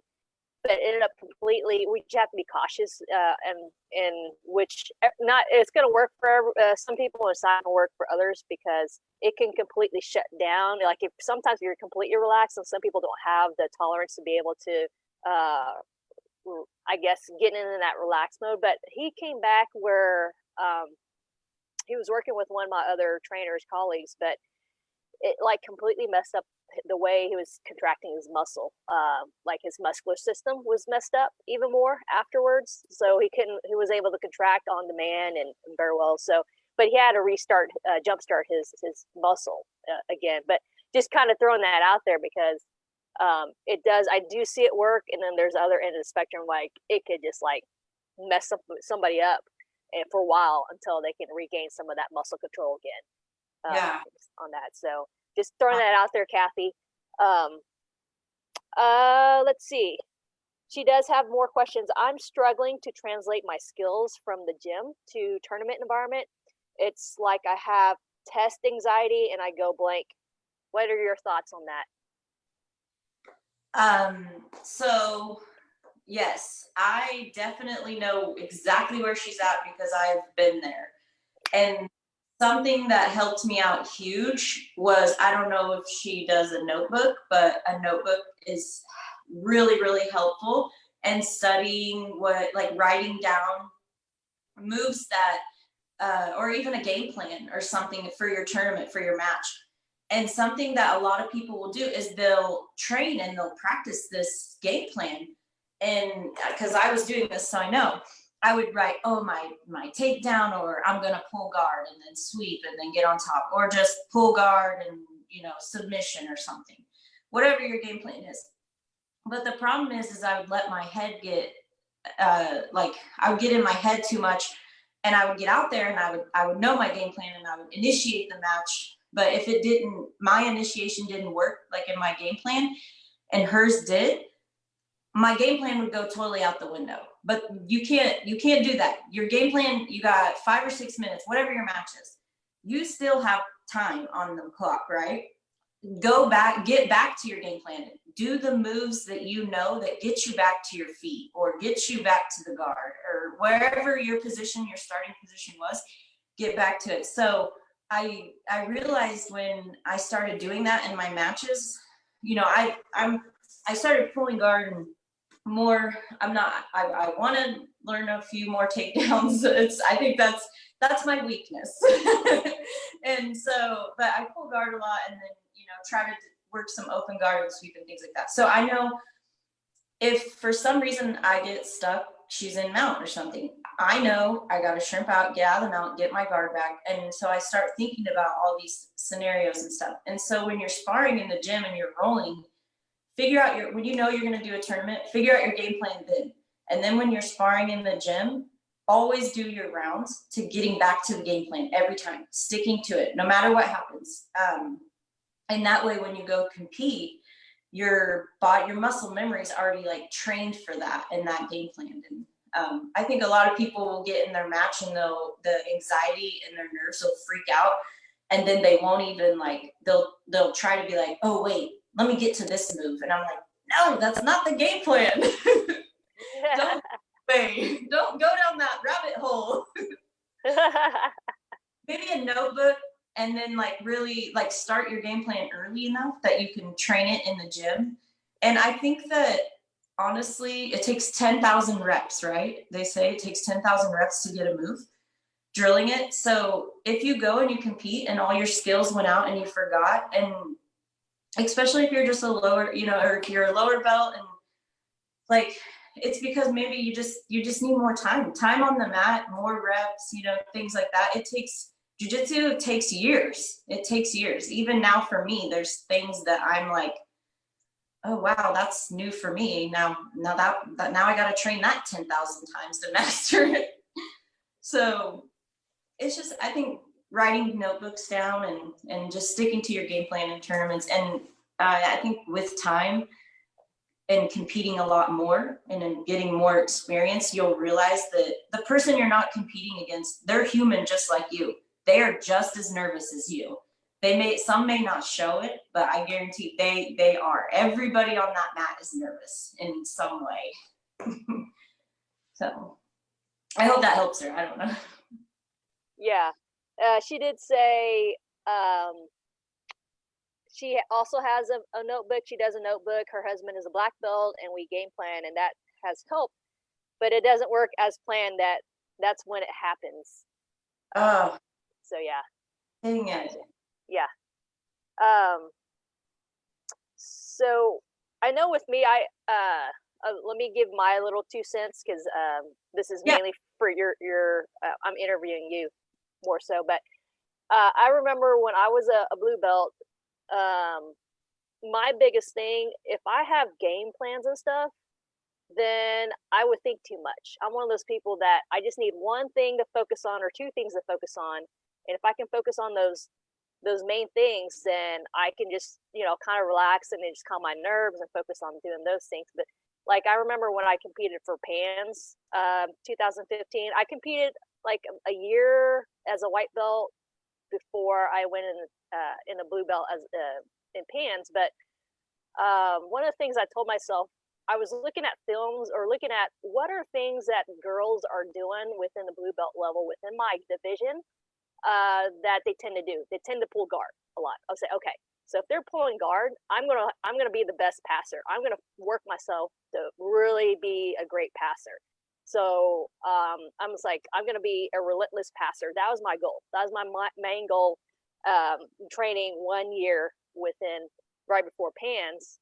Speaker 1: but it ended up completely, we just have to be cautious, and which not, it's going to work for some people, and it's not going to work for others, because it can completely shut down. Like, if sometimes you're completely relaxed, and some people don't have the tolerance to be able to, I guess, get into that relaxed mode. But he came back where he was working with one of my other trainers, colleagues, but it like completely messed up the way he was contracting his muscle. Like, his muscular system was messed up even more afterwards. So he was able to contract on demand and very well. So, but he had to jumpstart his muscle again. But just kind of throwing that out there, because I do see it work. And then there's other end of the spectrum, like it could just like mess up somebody up and for a while until they can regain some of that muscle control again. On that. So just throwing that out there, Kathy. Let's see. She does have more questions. I'm struggling to translate my skills from the gym to tournament environment. It's like I have test anxiety and I go blank. What are your thoughts on
Speaker 2: that? So yes, I definitely know exactly where she's at because I've been there. And something that helped me out huge was, I don't know if she does a notebook, but a notebook is really, really helpful. And studying writing down moves that, or even a game plan or something for your tournament, for your match. And something that a lot of people will do is they'll train and they'll practice this game plan. And because I was doing this, so I know. I would write, my takedown, or I'm gonna pull guard and then sweep and then get on top, or just pull guard and submission or something, whatever your game plan is. But the problem is I would let my head get I would get in my head too much, and I would get out there and I would know my game plan and I would initiate the match. But if my initiation didn't work like in my game plan, and hers did, my game plan would go totally out the window. But you can't do that. Your game plan, you got 5 or 6 minutes, whatever your match is. You still have time on the clock, right? Go back, get back to your game plan. Do the moves that that get you back to your feet, or get you back to the guard, or wherever your starting position was, get back to it. So I realized when I started doing that in my matches, I started pulling guard and more. I want to learn a few more takedowns. I think that's my weakness. And so, but I pull guard a lot, and then try to work some open guard and sweep and things like that. So I know if for some reason I get stuck, she's in mount or something, I know I got to shrimp out, get out of the mount, get my guard back. And so I start thinking about all these scenarios and stuff. And so when you're sparring in the gym and you're rolling, figure out when you're going to do a tournament, figure out your game plan then. And then when you're sparring in the gym, always do your rounds to getting back to the game plan every time, sticking to it, no matter what happens. And that way, when you go compete, your muscle memory is already like trained for that in that game plan. And I think a lot of people will get in their match and the anxiety and their nerves will freak out, and then they won't even they'll try to be like, oh wait, let me get to this move. And I'm like, no, that's not the game plan. Don't go down that rabbit hole. Maybe a notebook, and then really start your game plan early enough that you can train it in the gym. And I think that honestly, it takes 10,000 reps, right? They say it takes 10,000 reps to get a move, drilling it. So if you go and you compete and all your skills went out and you forgot, and especially if you're just a lower, you know, or if you're a lower belt, and like, it's because maybe you just need more time on the mat, more reps, you know, things like that. It takes jujitsu, it takes years. It takes years. Even now for me, there's things that I'm like, oh wow, that's new for me. Now now I got to train that 10,000 times to master it. So it's just, I think, writing notebooks down and just sticking to your game plan in tournaments. And I think with time and competing a lot more and then getting more experience, you'll realize that the person you're not competing against, they're human just like you. They are just as nervous as you. Some may not show it, but I guarantee they are. Everybody on that mat is nervous in some way. So I hope that helps her. I don't know.
Speaker 1: Yeah. She did say she also has a notebook. She does a notebook. Her husband is a black belt, and we game plan, and that has helped. But it doesn't work as planned. That's when it happens.
Speaker 2: Oh,
Speaker 1: so yeah.
Speaker 2: dang it.
Speaker 1: Yeah. So I know with me, let me give my little 2 cents, because this is mainly for your I'm interviewing you more so, but I remember when I was a blue belt, my biggest thing, if I have game plans and stuff, then I would think too much. I'm one of those people that I just need one thing to focus on or 2 things to focus on, and if I can focus on those main things, then I can just, kind of relax and then just calm my nerves and focus on doing those things. But like, I remember when I competed for PANS, 2015, I competed like a year as a white belt before I went in a blue belt as in PANS. But one of the things I told myself, I was looking at films or looking at what are things that girls are doing within the blue belt level within my division, that they tend to do. They tend to pull guard a lot. I'll say, okay, so if they're pulling guard, I'm gonna be the best passer. I'm gonna work myself to really be a great passer. So I was like, I'm gonna be a relentless passer. That was my goal. That was my main goal. Training 1 year within right before PANS.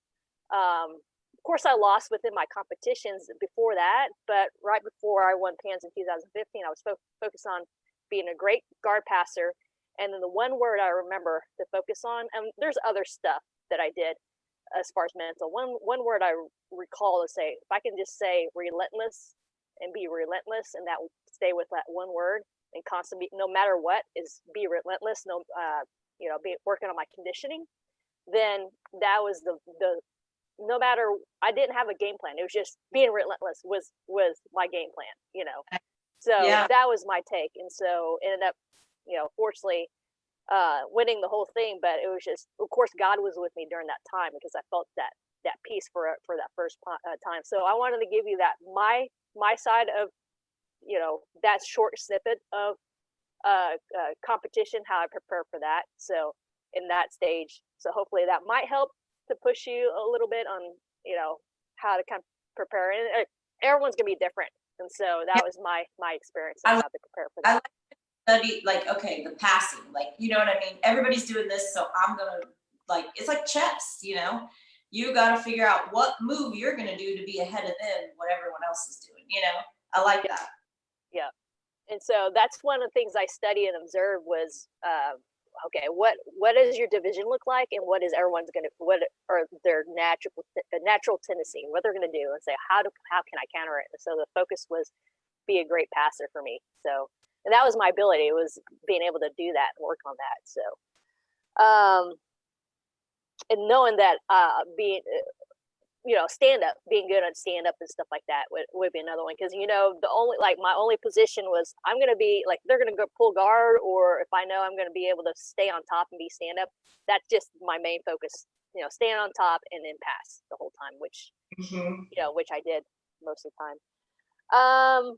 Speaker 1: Of course, I lost within my competitions before that, but right before I won PANS in 2015, I was focused on being a great guard passer. And then the one word I remember to focus on, and there's other stuff that I did as far as mental. One word I recall to say, if I can just say relentless and be relentless, and that stay with that one word and constantly, no matter what, is be relentless. Be working on my conditioning. Then that was the no matter, I didn't have a game plan. It was just being relentless was my game plan. So that was my take. And so ended up, fortunately, winning the whole thing. But it was just, of course, God was with me during that time, because I felt that peace for that first time. So I wanted to give you that my side of, that short snippet of competition, how I prepare for that. So in that stage, so hopefully that might help to push you a little bit on, how to kind of prepare. And everyone's gonna be different, and so that was my experience on how to prepare for that.
Speaker 2: Study, like, okay, the passing, like, you know what I mean? Everybody's doing this, so I'm gonna, like, it's like chess, you got to figure out what move you're gonna do to be ahead of them, what everyone else is doing. I like that.
Speaker 1: Yeah. And so that's one of the things I study and observe was, okay, what does your division look like, and what is everyone's gonna, what are their natural tendency, what they're gonna do, and say how can I counter it. And so the focus was be a great passer for me. So, and that was my ability, was being able to do that and work on that. So and knowing that being stand up, being good at stand up and stuff like that would be another one. Because the only, like, my only position was, I'm gonna be like, they're gonna go pull guard, or if I know I'm gonna be able to stay on top and be stand up, that's just my main focus. Stand on top and then pass the whole time, which which I did most of the time.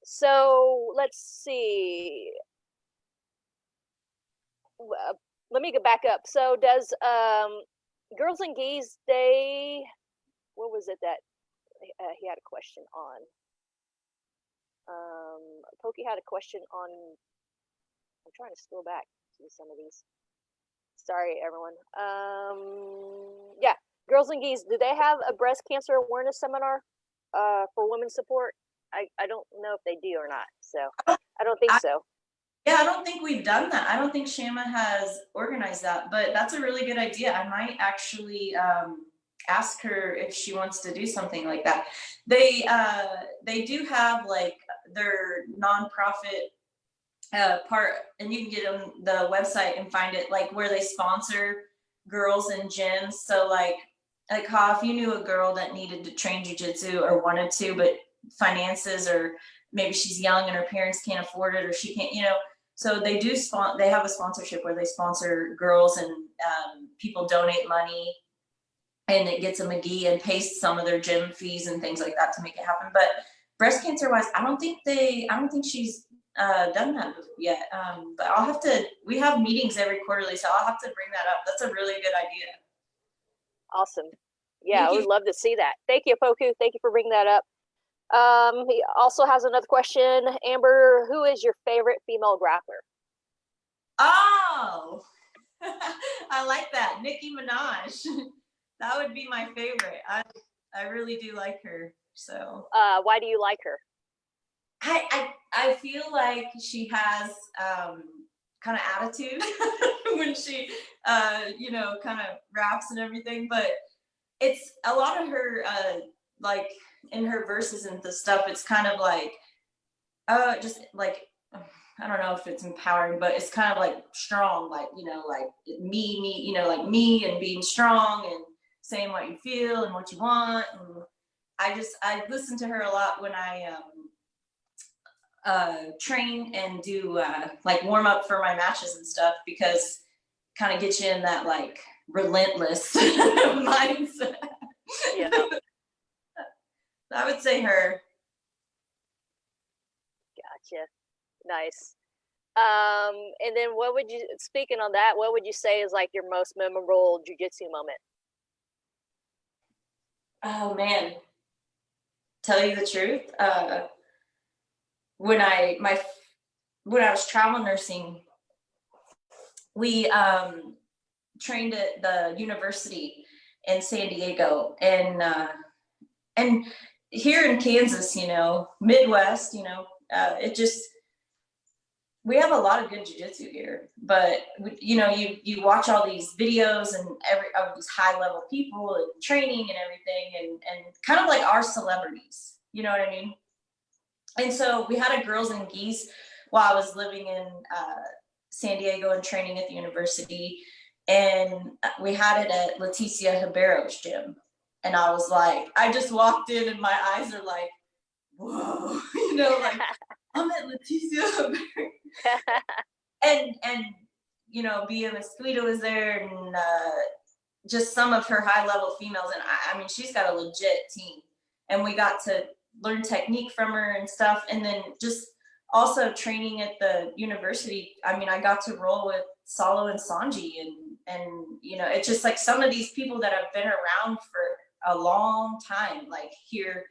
Speaker 1: So let's see. Let me go back up. So does Girls and Geese Day, what was it that he had a question on. Pokey had a question on. I'm trying to scroll back to some of these. Sorry, everyone. Yeah, Girls and Geese. Do they have a breast cancer awareness seminar for women's support? I don't know if they do or not. So I don't think so.
Speaker 2: Yeah, I don't think we've done that. I don't think Shama has organized that, but that's a really good idea. I might actually ask her if she wants to do something like that. They do have like their nonprofit part, and you can get on the website and find it, like where they sponsor girls in gyms. So like how if you knew a girl that needed to train jujitsu or wanted to, but finances, or maybe she's young and her parents can't afford it, or she can't, so they do they have a sponsorship where they sponsor girls, and people donate money, and it gets them a gi and pays some of their gym fees and things like that to make it happen. But breast cancer wise, I don't think she's done that yet. But I'll have to, we have meetings every quarterly, so I'll have to bring that up. That's a really good idea.
Speaker 1: Awesome. Yeah, I would love to see that. Thank you, Poku. Thank you for bringing that up. He also has another question. Amber, who is your favorite female grappler?
Speaker 2: Oh, I like that. Nicki Minaj. That would be my favorite. I really do like her. So
Speaker 1: why do you like her?
Speaker 2: I feel like she has kind of attitude when she kind of raps and everything, but it's a lot of her like in her verses and the stuff, it's kind of like just like, I don't know if it's empowering, but it's kind of like strong, like like me, like me, and being strong and saying what you feel and what you want. And I listen to her a lot when I train and do like warm up for my matches and stuff, because kind of get you in that like relentless mindset.
Speaker 1: Yeah.
Speaker 2: I would say her.
Speaker 1: Gotcha. Nice. And then speaking on that, what would you say is like your most memorable jiu-jitsu moment?
Speaker 2: Oh man, tell you the truth, when I was travel nursing, we trained at the university in San Diego, and here in Kansas, Midwest, it just, we have a lot of good jiu-jitsu here, but you watch all these videos and of these high level people and training and everything, and kind of like our celebrities, you know what I mean? And so we had a Girls and Geese while I was living in San Diego and training at the university, and we had it at Leticia Ribero's gym. And I was like, I just walked in and my eyes are like, whoa, like I'm at Leticia Ribero. and Bia Mesquita was there, and just some of her high level females. And I mean, she's got a legit team, and we got to learn technique from her and stuff. And then just also training at the university, I mean, I got to roll with Salo and Sanji, and it's just like some of these people that have been around for a long time, like here,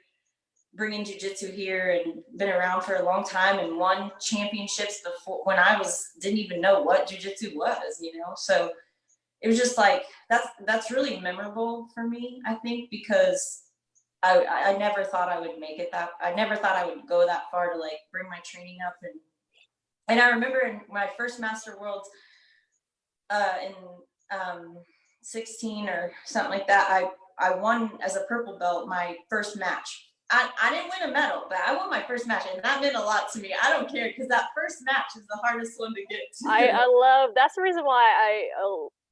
Speaker 2: bringing jiu-jitsu here, and been around for a long time, and won championships before when I didn't even know what jiu-jitsu was, so it was just like, that's really memorable for me, I think, because I never thought I would make it I never thought I would go that far to like bring my training up. And I remember in my first Master Worlds in 16 or something like that, I won as a purple belt my first match. I didn't win a medal, but I won my first match, and that meant a lot to me. I don't care, because that first match is the hardest one to get to.
Speaker 1: I love, that's the reason why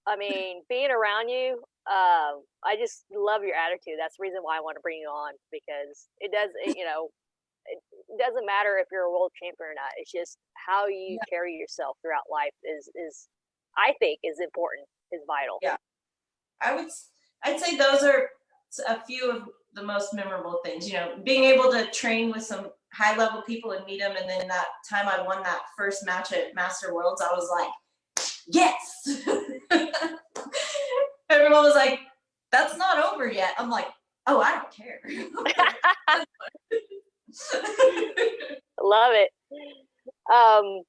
Speaker 1: I mean, being around you, I just love your attitude. That's the reason why I want to bring you on, because it doesn't matter if you're a world champion or not. It's just how you carry yourself throughout life is I think is important, is vital.
Speaker 2: Yeah, I'd say those are a few of the most memorable things. Being able to train with some high level people and meet them, and then that time I won that first match at Master Worlds, I was like, yes. Everyone was like, that's not over yet. I'm like, Oh, I don't care.
Speaker 1: Love it. Um,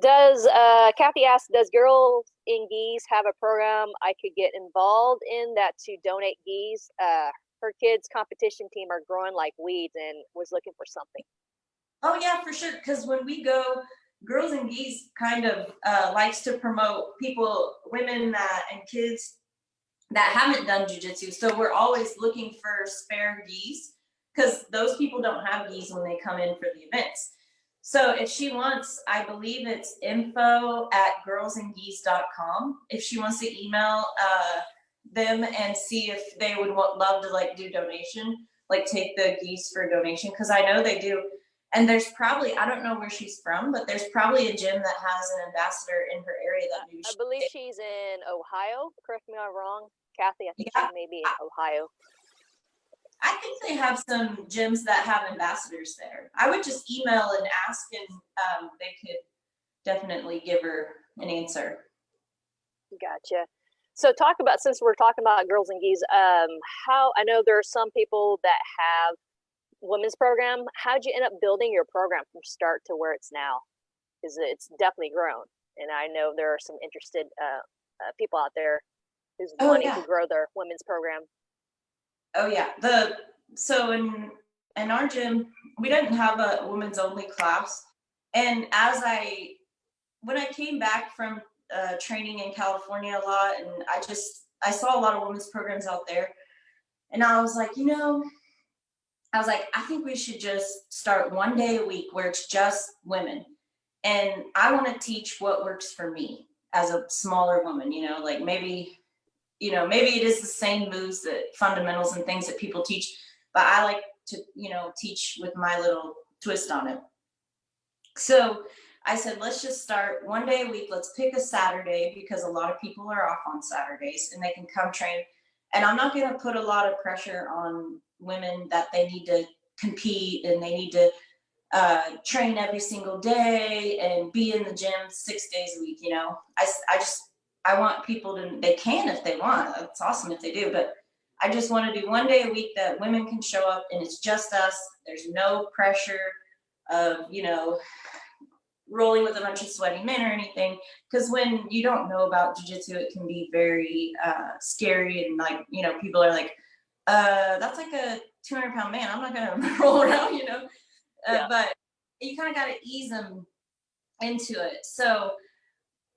Speaker 1: does Kathy ask, does Girls in Geese have a program I could get involved in that to donate geese? Her kids' competition team are growing like weeds and was looking for something.
Speaker 2: Oh yeah, for sure. Because when we go, Girls and Geese kind of likes to promote people, women and kids that haven't done jujitsu. So we're always looking for spare geese because those people don't have geese when they come in for the events. So if she wants, I believe it's info@girlsandgeese.com. If she wants to email them and see if they would love to like do donation, like take the geese for donation, because I know they do. And there's probably, I don't know where she's from, but there's probably a gym that has an ambassador in her area that maybe
Speaker 1: I believe she's in Ohio. Correct me if I'm wrong, Kathy. I think
Speaker 2: yeah,
Speaker 1: she may be in Ohio.
Speaker 2: I think they have some gyms that have ambassadors there. I would just email and ask, and they could definitely give her an answer.
Speaker 1: Gotcha. So talk about, since we're talking about Girls and Geese, how, I know there are some people that have women's program. How'd you end up building your program from start to where it's now? Because it's definitely grown, and I know there are some interested people out there who's wanting to grow their women's program.
Speaker 2: Oh yeah, so in our gym we didn't have a women's only class, and when I came back from training in California a lot, and I saw a lot of women's programs out there, and I was like, I think we should just start one day a week where it's just women. And I want to teach what works for me as a smaller woman, like maybe it is the same moves, that fundamentals and things that people teach, but I like to, teach with my little twist on it. So I said, let's just start one day a week. Let's pick a Saturday because a lot of people are off on Saturdays and they can come train. And I'm not going to put a lot of pressure on women that they need to compete and they need to train every single day and be in the gym 6 days a week. I want people to, they can if they want. That's awesome if they do, but I just want to do one day a week that women can show up and it's just us. There's no pressure of, rolling with a bunch of sweaty men or anything. Because when you don't know about jiu-jitsu, it can be very scary, and like, people are like, that's like a 200-pound man. I'm not gonna roll around,
Speaker 1: Yeah.
Speaker 2: But you kind of got to ease them into it. So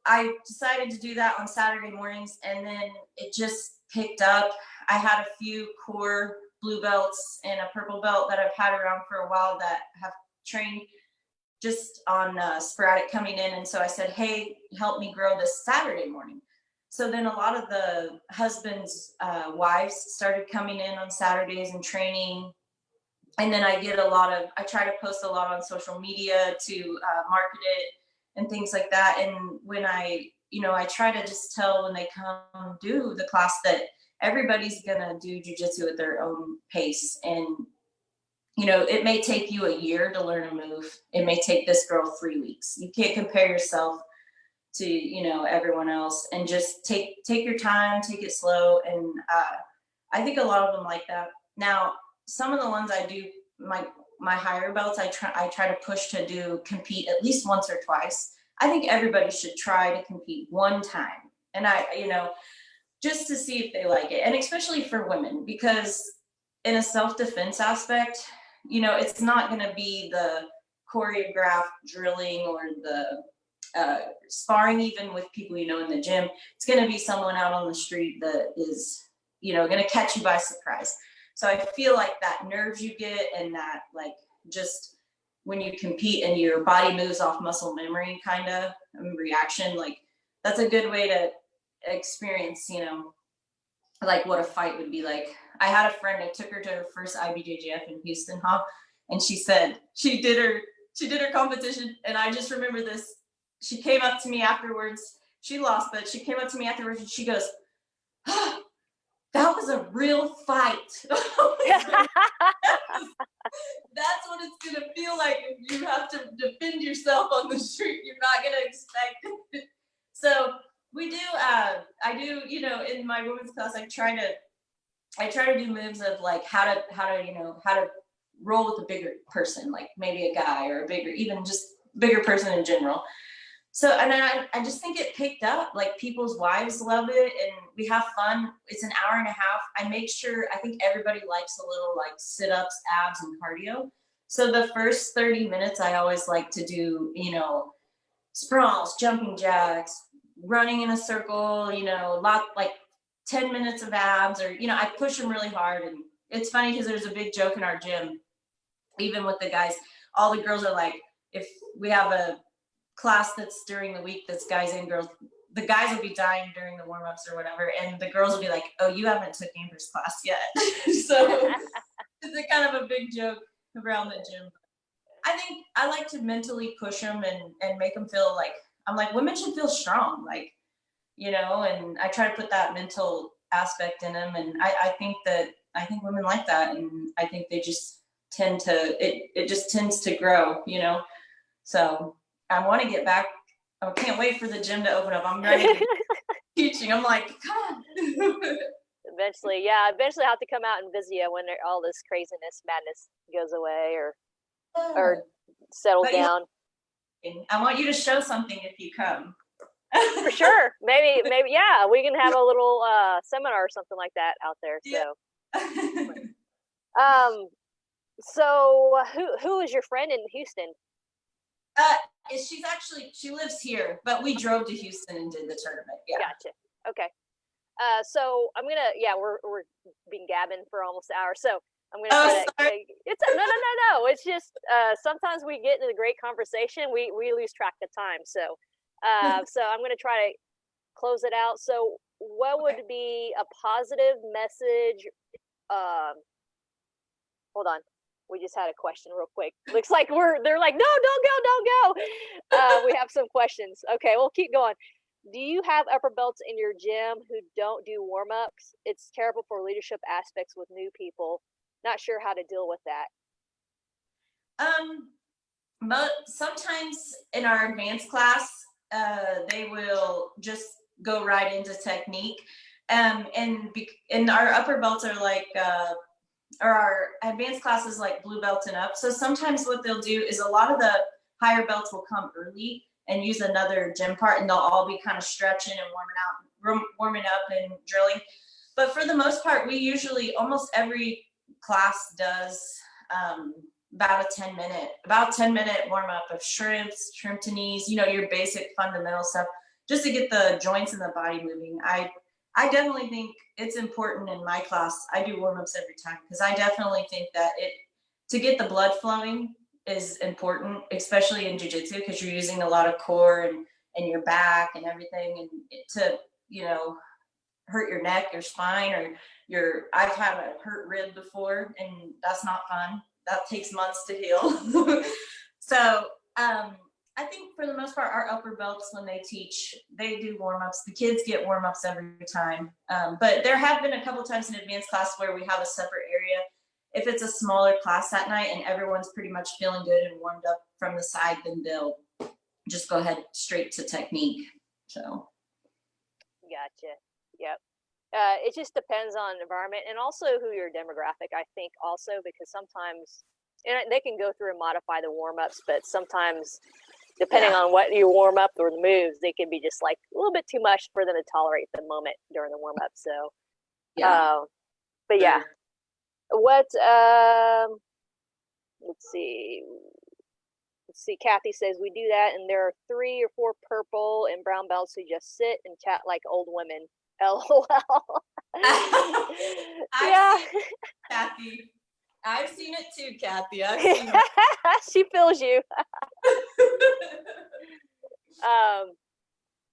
Speaker 2: I decided to do that on Saturday mornings, and then it just picked up. I had a few core blue belts and a purple belt that I've had around for a while that have trained just on sporadic coming in. And so I said, hey, help me grow this Saturday morning. So then a lot of the husbands' wives started coming in on Saturdays and training. And then I try to post a lot on social media to market it and things like that. And when I try to just tell when they come do the class that everybody's gonna do jujitsu at their own pace. And it may take you a year to learn a move. It may take this girl 3 weeks. You can't compare yourself to, everyone else, and just take your time, take it slow. And I think a lot of them like that. Now, some of the ones I do, my higher belts, I try to push to compete at least once or twice. I think everybody should try to compete one time. And just to see if they like it. And especially for women, because in a self-defense aspect, it's not going to be the choreographed drilling or the sparring, even with people, in the gym. It's going to be someone out on the street that is, going to catch you by surprise. So I feel like that nerves you get, and that like just when you compete and your body moves off muscle memory kind of reaction, like that's a good way to experience, like what a fight would be like. I had a friend, I took her to her first IBJJF in Houston, and she said she did her competition, and I just remember this. She came up to me afterwards. She lost, but she came up to me afterwards and she goes, oh, that was a real fight. That's what it's gonna feel like if you have to defend yourself on the street. You're not gonna expect it. So we do, I do, in my women's class, I try to I try to do moves of like how to how to roll with a bigger person, like maybe a guy or a bigger, even just bigger person in general. So, and I just think it picked up, like people's wives love it and we have fun. It's an hour and a half. I think everybody likes a little like sit-ups, abs, and cardio. So the first 30 minutes, I always like to do, sprawls, jumping jacks, running in a circle, lot like 10 minutes of abs, or, I push them really hard. And it's funny because there's a big joke in our gym, even with the guys, all the girls are like, if we have a class that's during the week that's guys and girls, the guys will be dying during the warm-ups or whatever, and the girls will be like, oh, you haven't took Amber's class yet. So it's a kind of a big joke around the gym. I think I like to mentally push them and make them feel like, I'm like, women should feel strong, like, and I try to put that mental aspect in them. And I think women like that. And I think they just tend to, it just tends to grow, So I want to get back. I can't wait for the gym to open up. I'm ready to teaching. I'm like, come on.
Speaker 1: Eventually, yeah. Eventually, I have to come out and visit you when all this craziness, madness goes away or settles down.
Speaker 2: I want you to show something if you come.
Speaker 1: For sure. Maybe, yeah. We can have a little seminar or something like that out there. So,
Speaker 2: yeah.
Speaker 1: So who is your friend in Houston?
Speaker 2: She lives here, but we drove to Houston and did the tournament. Yeah.
Speaker 1: Gotcha. Okay. So I'm gonna, we're been gabbing for almost an hour. So I'm gonna try to, it's no. It's just sometimes we get into a great conversation, we lose track of time. So so I'm gonna try to close it out. So what would be a positive message? Hold on. We just had a question real quick. Looks like they're like, no, don't go. We have some questions. Okay, we'll keep going. Do you have upper belts in your gym who don't do warm-ups? It's terrible for leadership aspects with new people. Not sure how to deal with that.
Speaker 2: But sometimes in our advanced class, they will just go right into technique. And our upper belts are like, or our advanced classes like blue belt and up. So sometimes what they'll do is a lot of the higher belts will come early and use another gym part, and they'll all be kind of stretching and warming up and drilling. But for the most part, we usually, almost every class does about a 10-minute warm up of shrimp to knees, your basic fundamental stuff, just to get the joints and the body moving. I definitely think it's important in my class. I do warm-ups every time because I definitely think that to get the blood flowing is important, especially in jiu-jitsu, because you're using a lot of core and your back and everything, and to hurt your neck, your spine, or I've had a hurt rib before, and that's not fun. That takes months to heal. So I think for the most part, our upper belts, when they teach, they do warm-ups. The kids get warm-ups every time. But there have been a couple times in advanced class where we have a separate area. If it's a smaller class that night and everyone's pretty much feeling good and warmed up from the side, then they'll just go ahead straight to technique. So.
Speaker 1: Gotcha. Yep. It just depends on environment and also who your demographic, I think, also, because sometimes they can go through and modify the warm-ups, but sometimes depending on what you warm up or the moves, they can be just like a little bit too much for them to tolerate the moment during the warm-up. So but yeah, what let's see, Kathy says we do that, and there are 3 or 4 purple and brown belts who just sit and chat like old women. LOL. Yeah,
Speaker 2: Kathy, I've seen it too, Kathy. I've seen it.
Speaker 1: She feels you.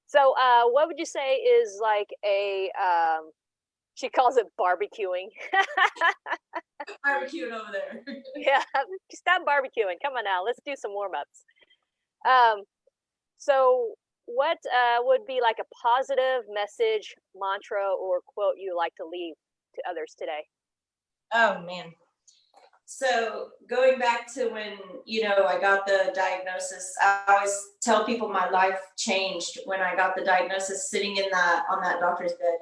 Speaker 1: So what would you say is like a she calls it barbecuing.
Speaker 2: Barbecuing over there.
Speaker 1: Yeah, stop barbecuing. Come on now, let's do some warm-ups. So what would be like a positive message, mantra, or quote you like to leave to others today?
Speaker 2: Oh man. So going back to when, I got the diagnosis, I always tell people my life changed when I got the diagnosis, sitting on that doctor's bed.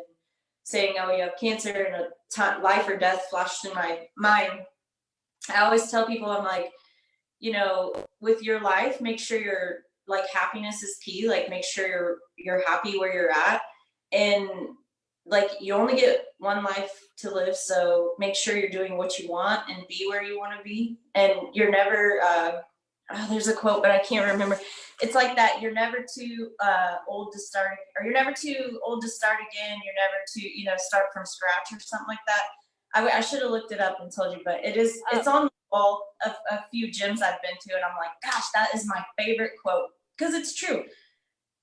Speaker 2: saying, oh, you have cancer, and a life or death flashed through my mind, I always tell people, I'm like, you know, with your life, make sure you're like, happiness is key. Like, make sure you're happy where you're at. And like, you only get one life to live. So make sure you're doing what you want and be where you want to be. And you're never, there's a quote, but I can't remember. It's like that. You're never too old to start, or you're never too old to start again. You're never too, you know, start from scratch or something like that. I should have looked it up and told you, but it's on the wall of a few gyms I've been to, and I'm like, gosh, that is my favorite quote, because it's true.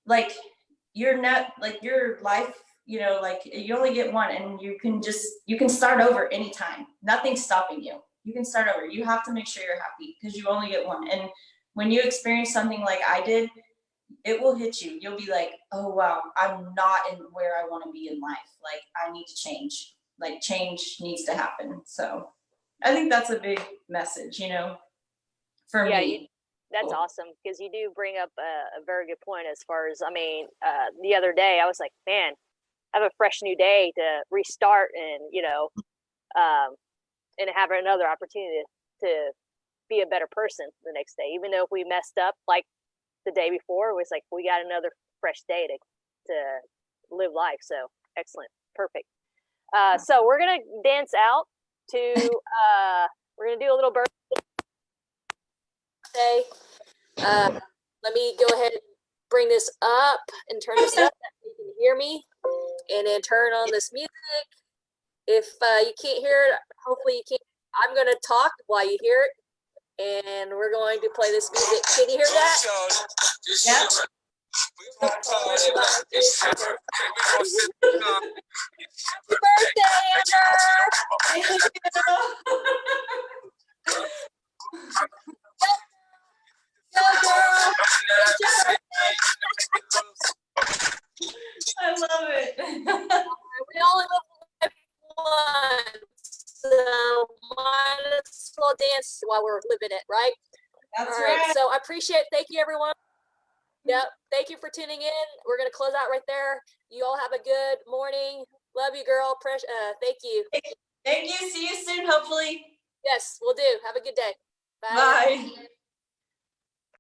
Speaker 2: Like, you're not, like, your life, you know, like, you only get one, and you can start over anytime. Nothing's stopping you. You can start over. You have to make sure you're happy, because you only get one. And when you experience something like I did, it will hit you. You'll be like, oh wow, I'm not in where I want to be in life. Like, I need to change. Like, change needs to happen. So I think that's a big message, you know, for me.
Speaker 1: That's awesome, because you do bring up a very good point. As far as, I mean, the other day I was like, man, I have a fresh new day to restart, and you know, and have another opportunity to be a better person the next day. Even though if we messed up like the day before, it was like we got another fresh day to live life. So excellent, perfect. So we're gonna dance out to we're gonna do a little birthday. Let me go ahead and bring this up and turn this up so you can hear me, and then turn on this music. If you can't hear it, hopefully you can't. I'm gonna talk while you hear it, and we're going to play this music. Can you hear that?
Speaker 2: Yep.
Speaker 1: Happy birthday, Amber! Go, girl!
Speaker 2: I love it.
Speaker 1: We only live once, so might as well dance while we're living it, right?
Speaker 2: That's
Speaker 1: All right.
Speaker 2: right.
Speaker 1: So I appreciate. Thank you, everyone. Yep. Thank you for tuning in. We're gonna close out right there. You all have a good morning. Love you, girl. Thank you.
Speaker 2: Thank you. See you soon, hopefully.
Speaker 1: Yes, we'll do. Have a good day. Bye.
Speaker 2: Bye.